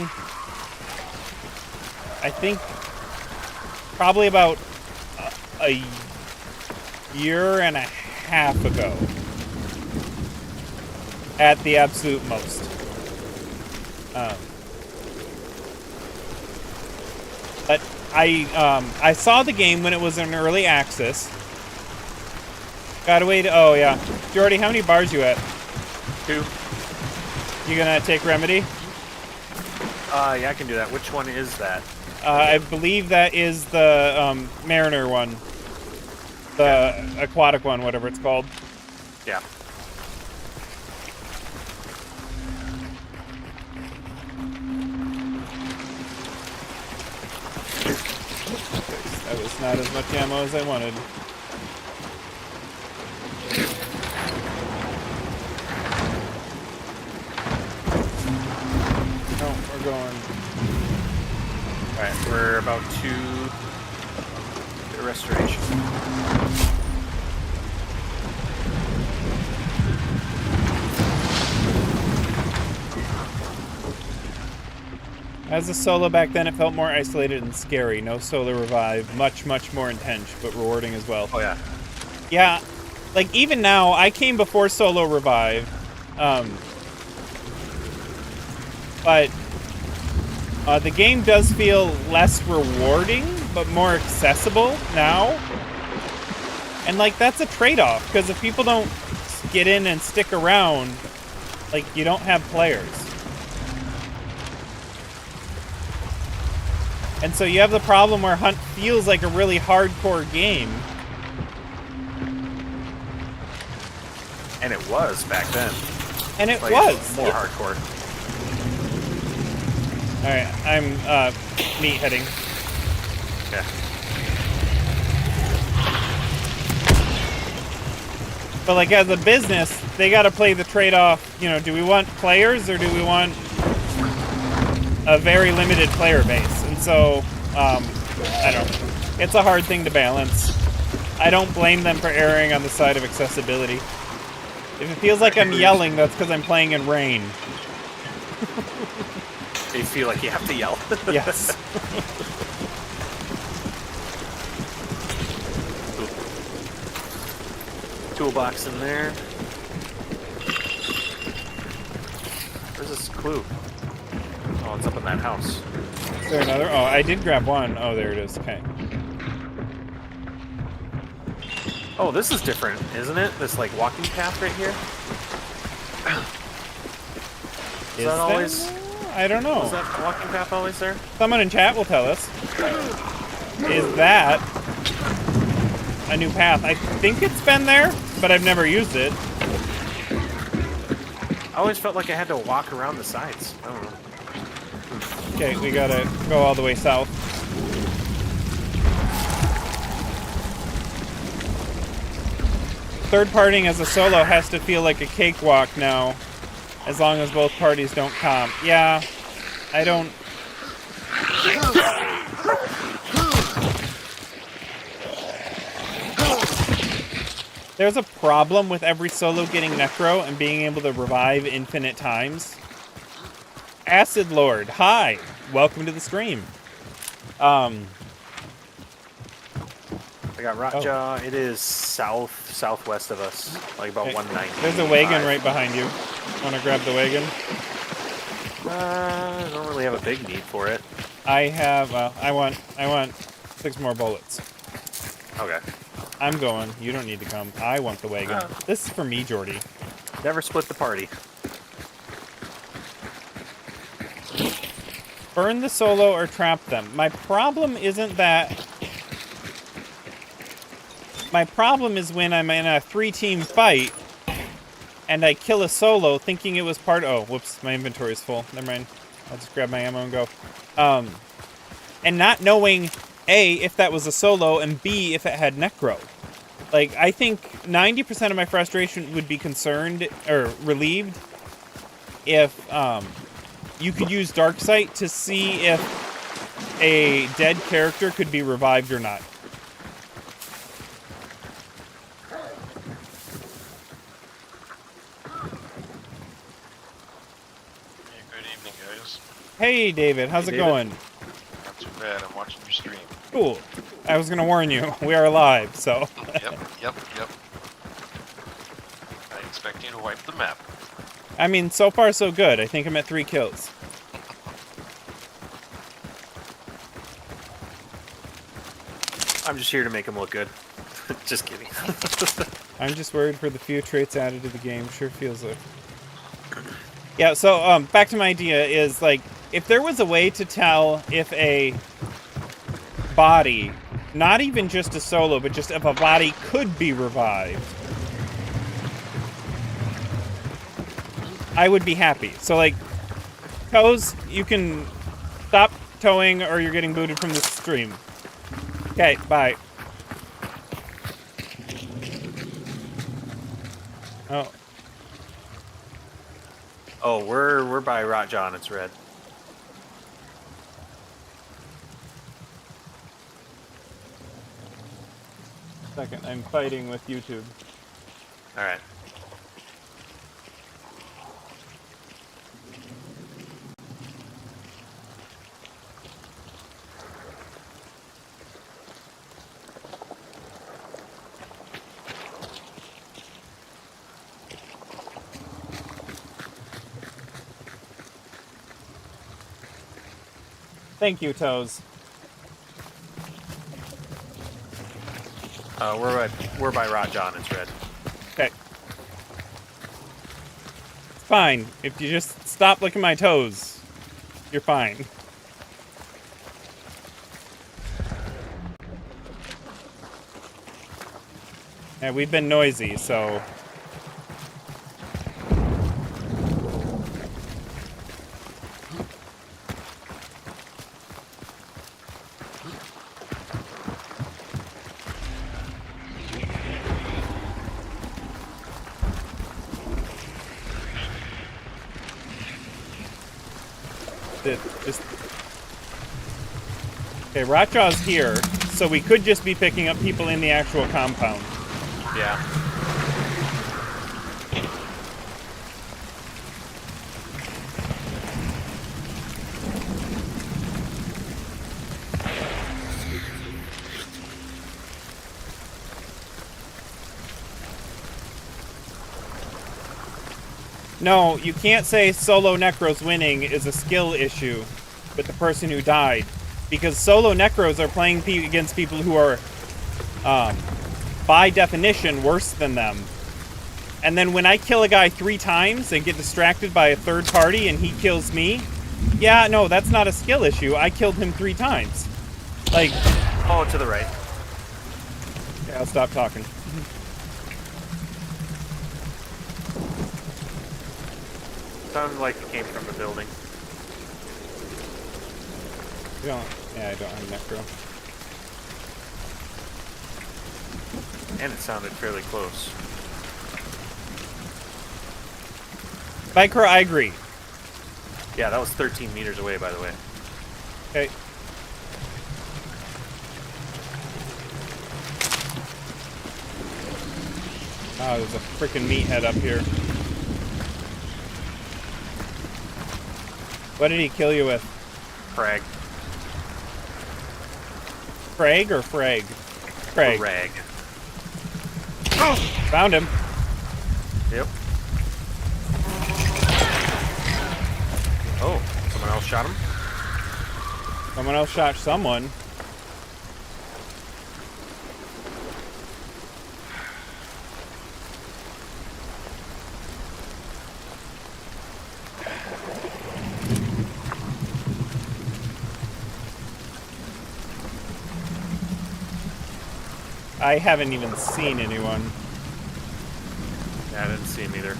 I think, probably about a year and a half ago, at the absolute most. But I saw the game when it was in early access. Gotta wait. Oh yeah, Jordy, how many bars you at? 2. You gonna take Remedy? Yeah, I can do that. Which one is that? I believe that is the Mariner one. The aquatic one, whatever it's called. Yeah. That was not as much ammo as I wanted. No, we're going. Alright, we're about to the restoration. As a solo back then, it felt more isolated and scary. No solo revive. Much, much more intense, but rewarding as well. Oh, yeah. Yeah, like, even now, I came before solo revive. But the game does feel less rewarding, but more accessible now. And, like, that's a trade-off, because if people don't get in and stick around, like, you don't have players. And so you have the problem where Hunt feels like a really hardcore game. And it was back then. And it like, was. More hardcore. Alright, I'm meat heading. Yeah. But like as a business, they gotta play the trade-off, you know, do we want players or do we want a very limited player base? And so, I don't know. It's a hard thing to balance. I don't blame them for erring on the side of accessibility. If it feels like I'm yelling, that's because I'm playing in rain. They feel like you have to yell. Yes. Toolbox in there. Where's this clue? Oh, it's up in that house. Is there another? Oh, I did grab one. Oh, there it is. Okay. Oh, this is different, isn't it? This, like, walking path right here? Is that always... I don't know. Is that walking path always there? Someone in chat will tell us. Is that a new path? I think it's been there, but I've never used it. I always felt like I had to walk around the sides. I don't know. Okay, we gotta go all the way south. Third partying as a solo has to feel like a cakewalk now, as long as both parties don't comp. Yeah, I don't... There's a problem with every solo getting Necro and being able to revive infinite times. Acid Lord, hi! Welcome to the stream. I got Rotjaw. It is southwest of us, like about 190. There's a wagon right behind you. Want to grab the wagon? I don't really have a big need for it. I have. I want 6 more bullets. Okay. I'm going. You don't need to come. I want the wagon. This is for me, Jordy. Never split the party. Burn the solo or trap them. My problem isn't that. My problem is when I'm in a 3-team fight and I kill a solo thinking it was part... Oh, whoops. My inventory is full. Never mind. I'll just grab my ammo and go. And not knowing, A, if that was a solo, and B, if it had Necro. Like, I think 90% of my frustration would be concerned, or relieved, if you could use Darksight to see if a dead character could be revived or not. Good evening, guys. Hey, David. How's it going? Not too bad. I'm watching your stream. Cool. I was going to warn you. We are live, so... Yep. I expect you to wipe the map. I mean, so far so good. I think I'm at 3 kills. I'm just here to make him look good. Just kidding. I'm just worried for the few traits added to the game. Sure feels like... Yeah, so back to my idea is, like, if there was a way to tell if a body, not even just a solo, but just if a body could be revived, I would be happy. So, like, Toes, you can stop towing or you're getting booted from the stream. Okay, bye. Oh. Oh, we're by Rotjaw and it's red. Second, I'm fighting with YouTube. Alright. Thank you, Toes. We're by Rotjaw and it's red. Okay. It's fine. If you just stop licking my toes, you're fine. Yeah, we've been noisy, so... Okay, Rotjaw's here, so we could just be picking up people in the actual compound. Yeah. No, you can't say solo Necros winning is a skill issue with the person who died. Because solo Necros are playing against people who are, by definition, worse than them. And then when I kill a guy 3 times and get distracted by a third party and he kills me, yeah, no, that's not a skill issue. I killed him 3 times. Like... Oh, to the right. Yeah, I'll stop talking. Sounded like it came from the building. You don't. Yeah, I don't have necro. And it sounded fairly close. Vicro, I agree. Yeah, that was 13 meters away, by the way. Okay. Oh, there's a freaking meathead up here. What did he kill you with? Frag. Frag or frag? Frag. Rag. Found him. Yep. Oh, someone else shot him? Someone else shot someone. I haven't even seen anyone. Yeah, I didn't see him either.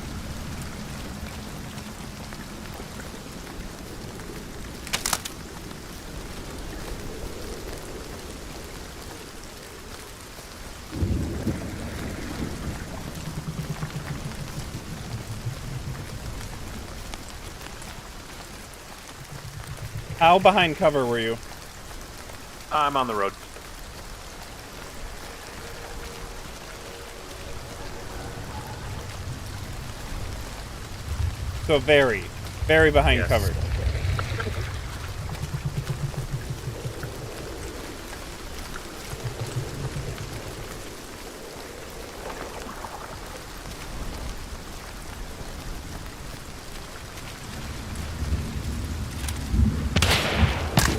How behind cover were you? I'm on the road. So very, very behind Yes. cover.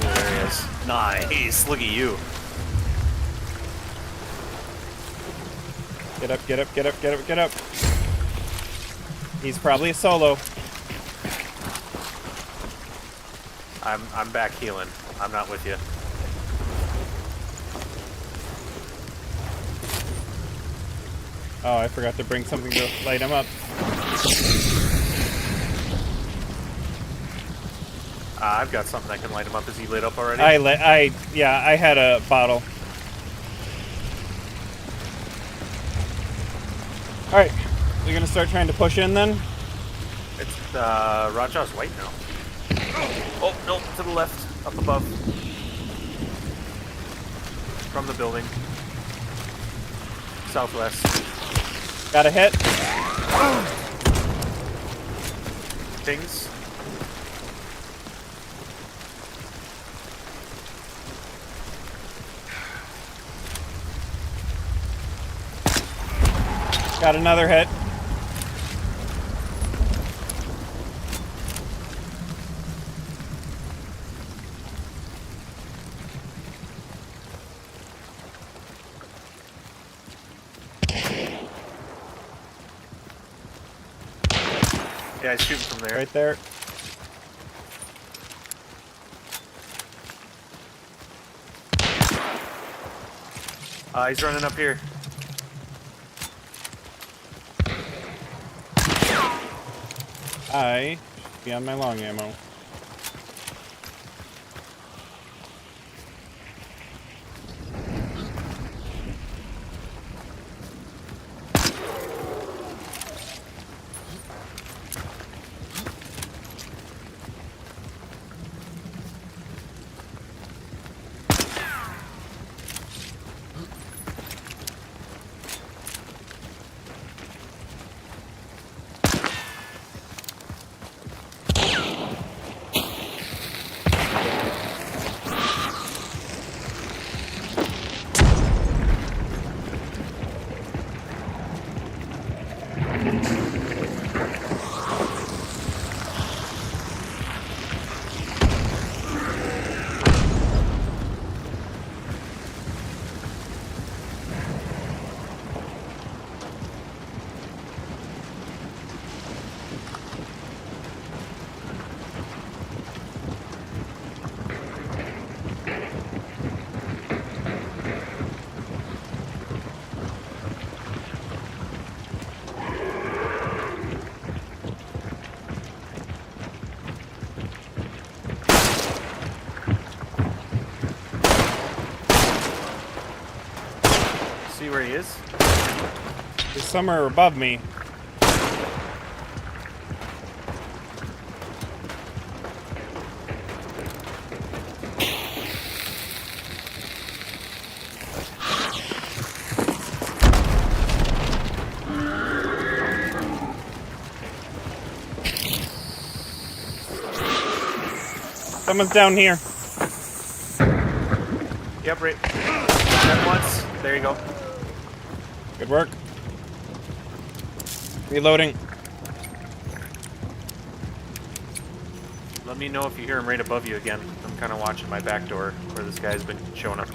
There he is. Nice. Look at you. Get up, get up, get up, get up, get up. He's probably a solo. I'm back healing. I'm not with you. Oh, I forgot to bring something to light him up. I've got something that can light him up. Is he lit up already? Yeah, I had a bottle. All right, you're gonna start trying to push in then. It's Rajah's white now. Oh no, to the left, up above, from the building, southwest. Got a hit. Pings. Got another hit. Yeah, he's shooting from there. Right there. He's running up here. I should be on my long ammo. is. He's somewhere above me. Someone's down here. Yep, right. That once. There you go. Good work. Reloading. Let me know if you hear him right above you again. I'm kind of watching my back door where this guy's been showing up.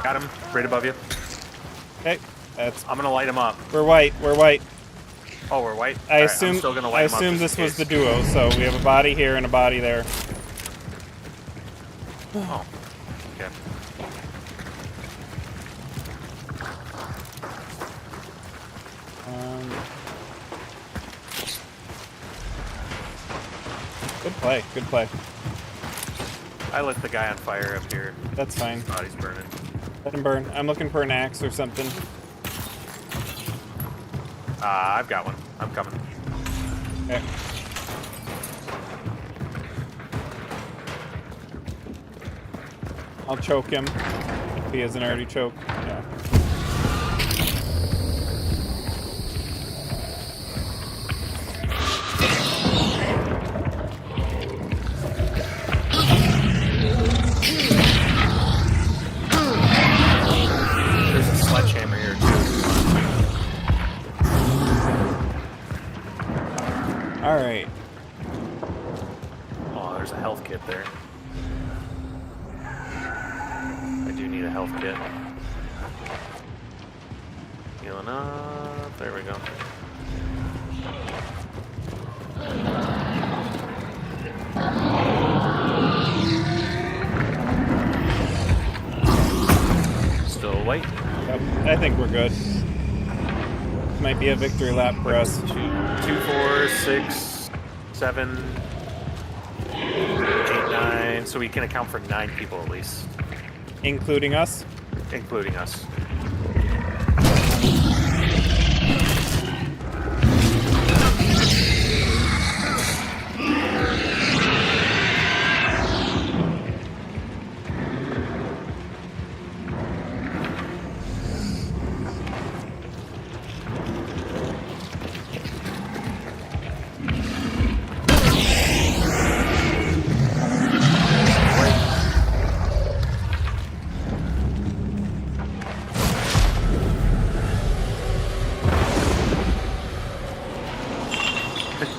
Got him, right above you. Okay, that's. I'm gonna light him up. We're white. We're white. Oh, we're white? I Alright, assume. I'm still gonna I light him up assume just this in was the case. duo. So we have a body here and a body there. Oh, okay. Good play. Good play. I lit the guy on fire up here. That's fine. His body's burning. Let him burn. I'm looking for an axe or something. I've got one. I'm coming. Okay. I'll choke him if he hasn't already choked. Yeah. There's a sledgehammer here too. All right. Oh, there's a health kit there. I do need a health kit. Healing up. There we go. Still white. Yep. I think we're good. Might be a victory lap for us. 2, 4, 6, 7, 8, 9. So we can account for 9 people at least, Including us. including us.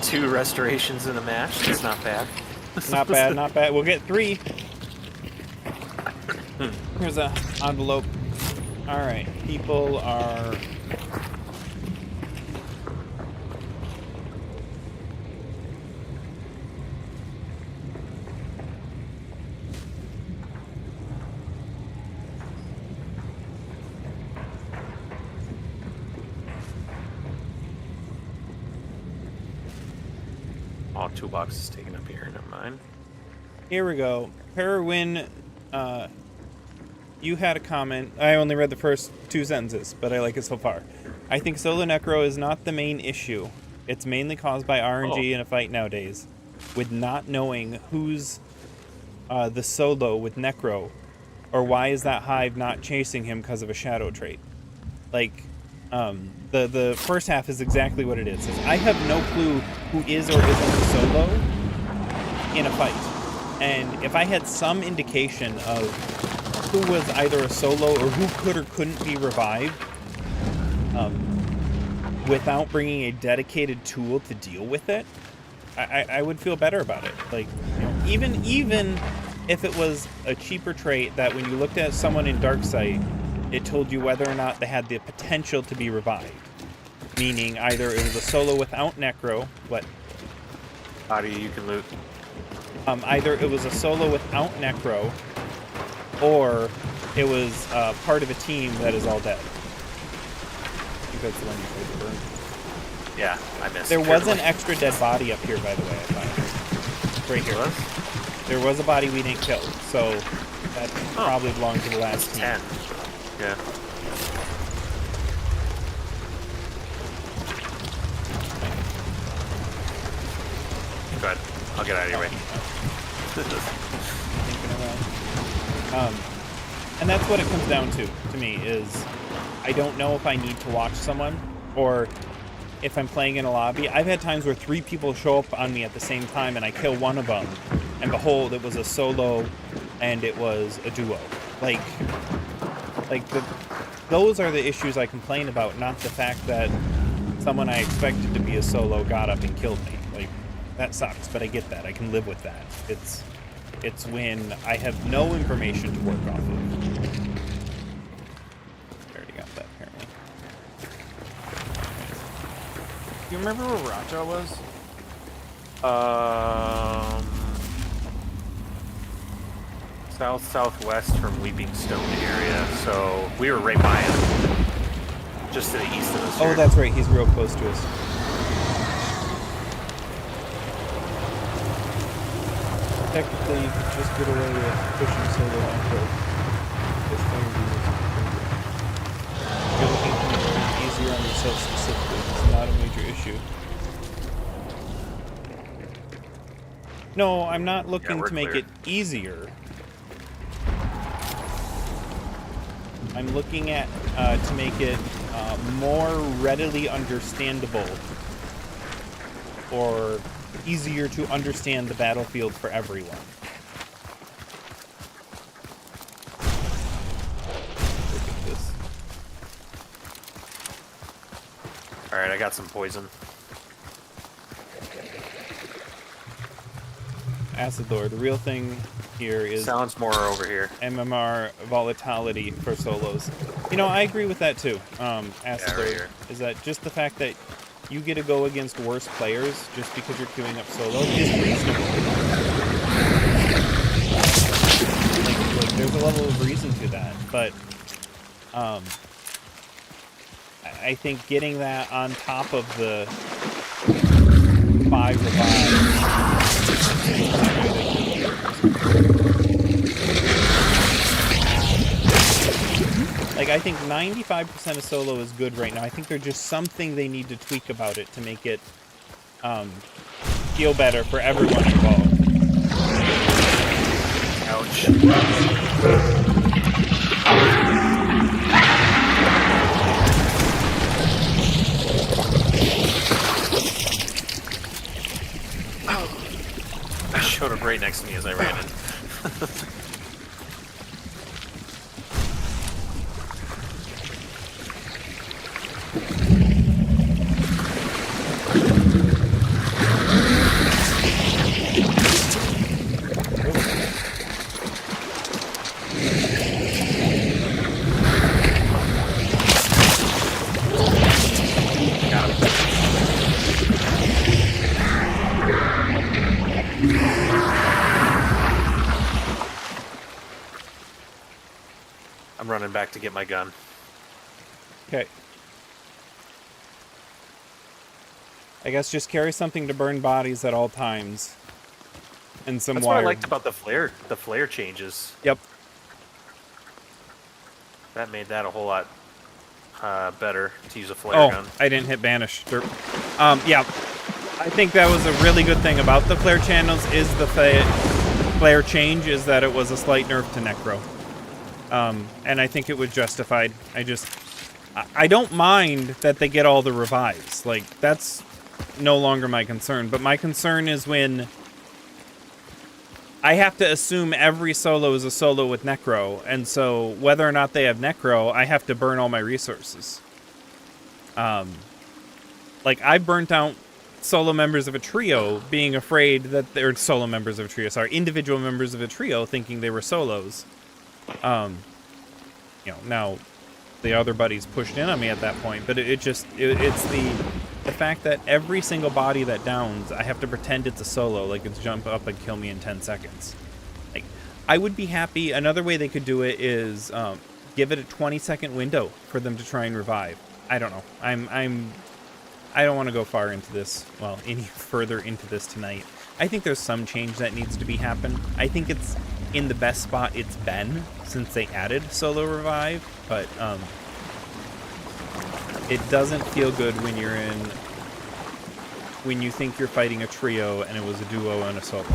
Two restorations in a match. That's not bad. Not bad, not bad. We'll get 3. Here's a envelope. All right, people are. Oh, 2 boxes taken up here. Never mind. Here we go. Perwin, you had a comment. I only read the first 2 sentences, but I like it so far. I think solo necro is not the main issue. It's mainly caused by RNG in a fight nowadays, with not knowing who's the solo with necro, or why is that hive not chasing him because of a shadow trait. Like, the first half is exactly what it is. It says, I have no clue who is or isn't a solo in a fight. And if I had some indication of who was either a solo or who could or couldn't be revived, without bringing a dedicated tool to deal with it, I would feel better about it. Like, you know, even if it was a cheaper trait that when you looked at someone in Darksight, it told you whether or not they had the potential to be revived. Meaning either it was a solo without necro, Body you can loot. Either it was a solo without necro, or it was part of a team that is all dead. I think that's the one you tried to burn. Yeah, I missed. There was an extra dead body up here, by the way, I found. Right here. Was? There was a body we didn't kill, so that probably belonged to the last team. 10. Yeah. Go ahead. I'll get out of your way. Thinking around. And that's what it comes down to me, is I don't know if I need to watch someone, or if I'm playing in a lobby. I've had times where 3 people show up on me at the same time, and I kill one of them, and behold, it was a solo, and it was a duo. Those are the issues I complain about, not the fact that someone I expected to be a solo got up and killed me. Like, that sucks, but I get that. I can live with that. It's when I have no information to work off of. I already got that, apparently. You remember where Raja was? Southwest from Weeping Stone area, so we were right by him. Just to the east of us. Oh, here. that's right. He's real close to us. Technically, you could just get away with pushing solo on pro. If you're looking to make things easier on yourself specifically, it's not a major issue. No, I'm not looking to make clear. it easier. I'm looking at to make it more readily understandable, or easier to understand the battlefield for everyone. Look at this. Alright, I got some poison. Acid Lord, the real thing here is Sounds more over here. MMR volatility for solos. You know, I agree with that too. Acid right Lord, here. is that just the fact that you get to go against worse players just because you're queuing up solo is reasonable. Like there's a level of reason to that, but I think getting that on top of the 5 revives. Like, I think 95% of solo is good right now. I think there's just something they need to tweak about it to make it feel better for everyone involved. Ouch. I showed up right next to me as I ran in. I'm running back to get my gun. Okay. I guess just carry something to burn bodies at all times. And some That's wire. what I liked about the flare changes. Yep. That made that a whole lot better to use a flare Oh, gun. I didn't hit banish. Derp. Yeah. I think that was a really good thing about the flare channels is the flare change is that it was a slight nerf to Necro. And I think it was justified. I don't mind that they get all the revives. Like, that's no longer my concern. But my concern is when I have to assume every solo is a solo with Necro. And so whether or not they have Necro, I have to burn all my resources. Like, I burnt out solo members of a trio being afraid that they're solo members of a trio. Sorry, individual members of a trio thinking they were solos. You know, now the other buddies pushed in on me at that point, but it's the fact that every single body that downs, I have to pretend it's a solo, like it's jump up and kill me in 10 seconds. Like, I would be happy. Another way they could do it is give it a 20-second window for them to try and revive. I don't know. I don't want to go far into this, well, any further into this tonight. I think there's some change that needs to be happened. I think it's in the best spot it's been since they added solo revive, but it doesn't feel good when you're when you think you're fighting a trio and it was a duo and a solo.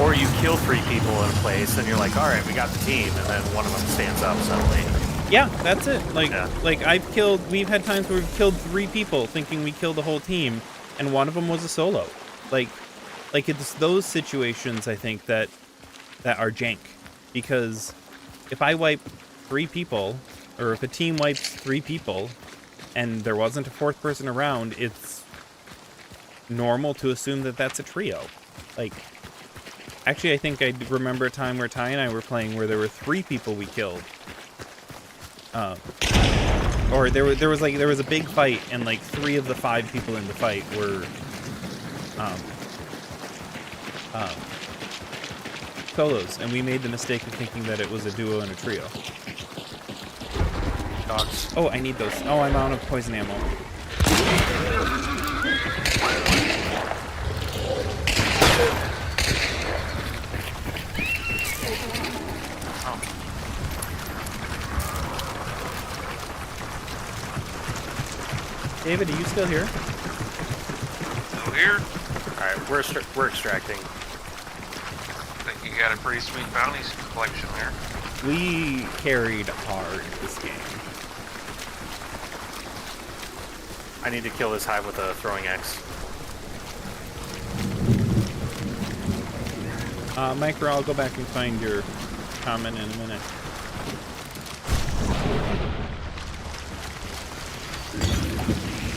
Or you kill 3 people in a place, and you're like, all right, we got the team, and then one of them stands up suddenly. Yeah, that's it. Like we've had times where we've killed 3 people thinking we killed the whole team, and one of them was a solo. Like it's those situations I think that are jank, because if I wipe 3 people, or if a team wipes 3 people, and there wasn't a 4th person around, it's normal to assume that that's a trio. Like, actually, I think I remember a time where Ty and I were playing where there were 3 people we killed. Or there was a big fight, and like 3 of the 5 people in the fight were solos, and we made the mistake of thinking that it was a duo and a trio. Dogs. Oh, I need those. Oh, I'm out of poison ammo. David, are you still here? Still here? Alright, we're extracting. I think you got a pretty sweet bounty collection there. We carried hard this game. I need to kill this hive with a throwing axe. Micro, I'll go back and find your comment in a minute.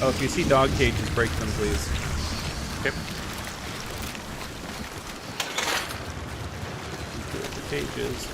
Oh, if you see dog cages, break them, please. Yep. The cages.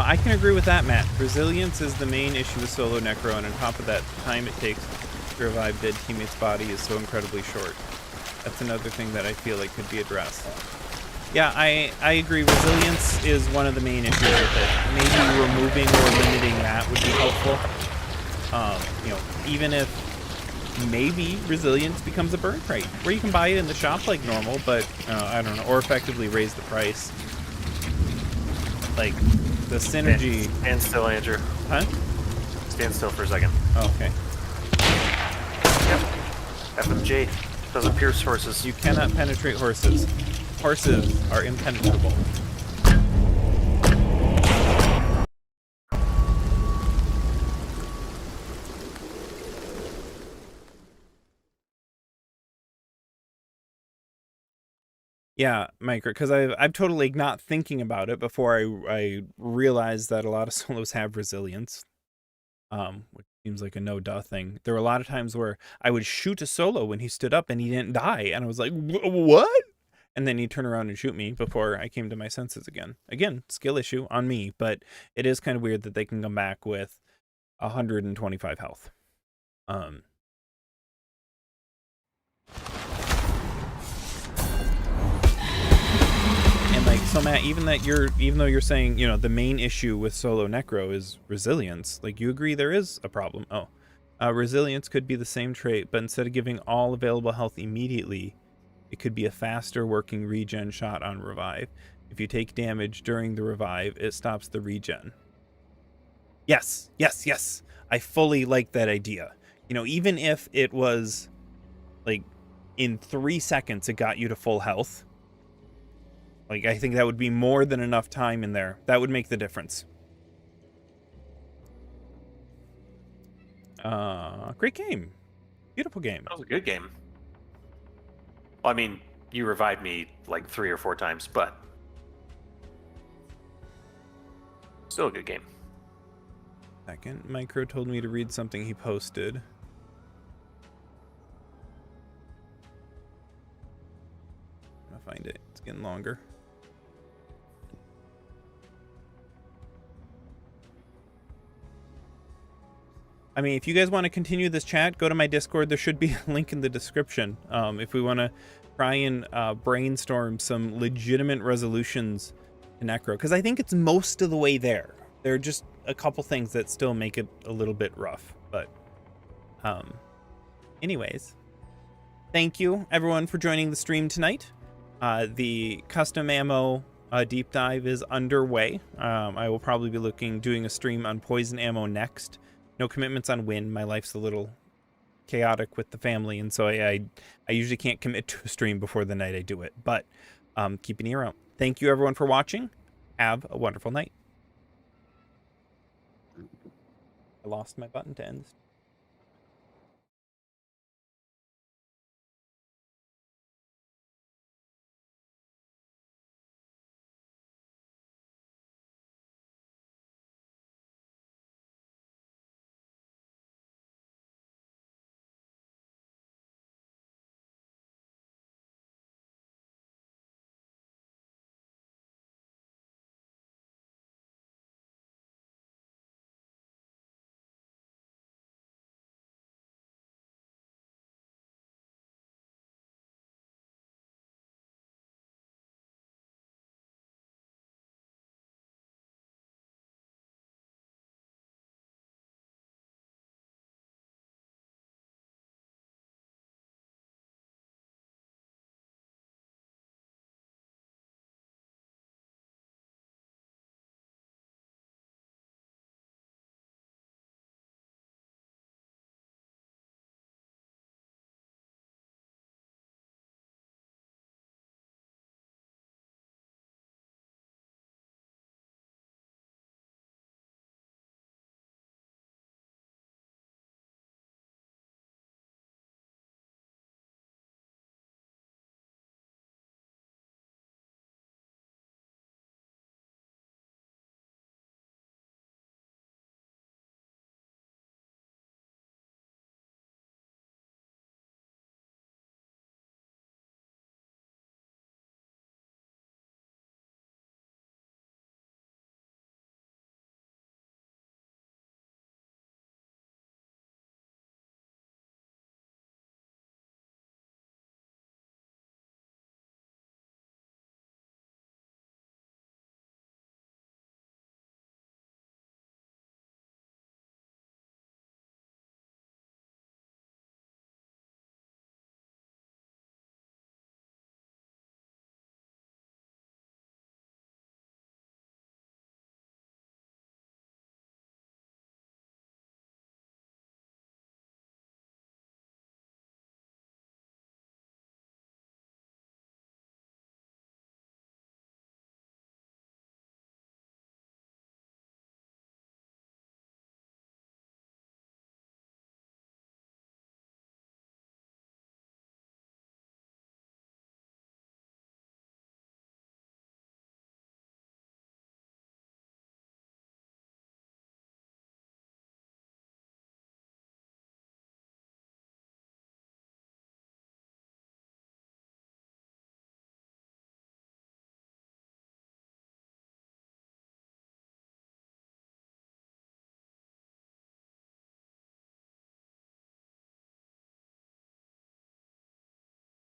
I can agree with that, Matt. Resilience is the main issue with solo Necro, and on top of that, the time it takes to revive dead teammates' body is so incredibly short. That's another thing that I feel like could be addressed. Yeah, I agree. Resilience is one of the main issues with it. Maybe removing or limiting that would be helpful. Even if maybe Resilience becomes a burn crate, where you can buy it in the shop like normal, but I don't know, or effectively raise the price. Like, the synergy... Stand still, Andrew. Huh? Stand still for a second. Oh, okay. Yep. FMJ doesn't pierce horses. You cannot penetrate horses. Horses are impenetrable. Yeah, Micro, because I'm totally not thinking about it before I realized that a lot of solos have resilience, which seems like a no-duh thing. There were a lot of times where I would shoot a solo when he stood up and he didn't die, and I was like, what? And then he'd turn around and shoot me before I came to my senses again. Again, skill issue on me, but it is kind of weird that they can come back with 125 health. And like, so Matt, even though you're saying, the main issue with solo Necro is resilience, like, you agree there is a problem. Resilience could be the same trait, but instead of giving all available health immediately, it could be a faster working regen shot on revive. If you take damage during the revive, it stops the regen. Yes. I fully like that idea. Even if it was like in 3 seconds it got you to full health. Like, I think that would be more than enough time in there. That would make the difference. Great game. Beautiful game. That was a good game. Well, I mean, you revived me like 3 or 4 times, but still a good game. Second, Micro told me to read something he posted. I'm gonna find it. It's getting longer. I mean, if you guys want to continue this chat, go to my Discord. There should be a link in the description. If we want to try and brainstorm some legitimate resolutions to Necro, because I think it's most of the way there. There are just a couple things that still make it a little bit rough. But anyways, thank you everyone for joining the stream tonight. The custom ammo deep dive is underway. I will probably be doing a stream on poison ammo next. No commitments on when. My life's a little chaotic with the family, and so I usually can't commit to a stream before the night I do it. But keep an ear out. Thank you everyone for watching. Have a wonderful night. I lost my button to end.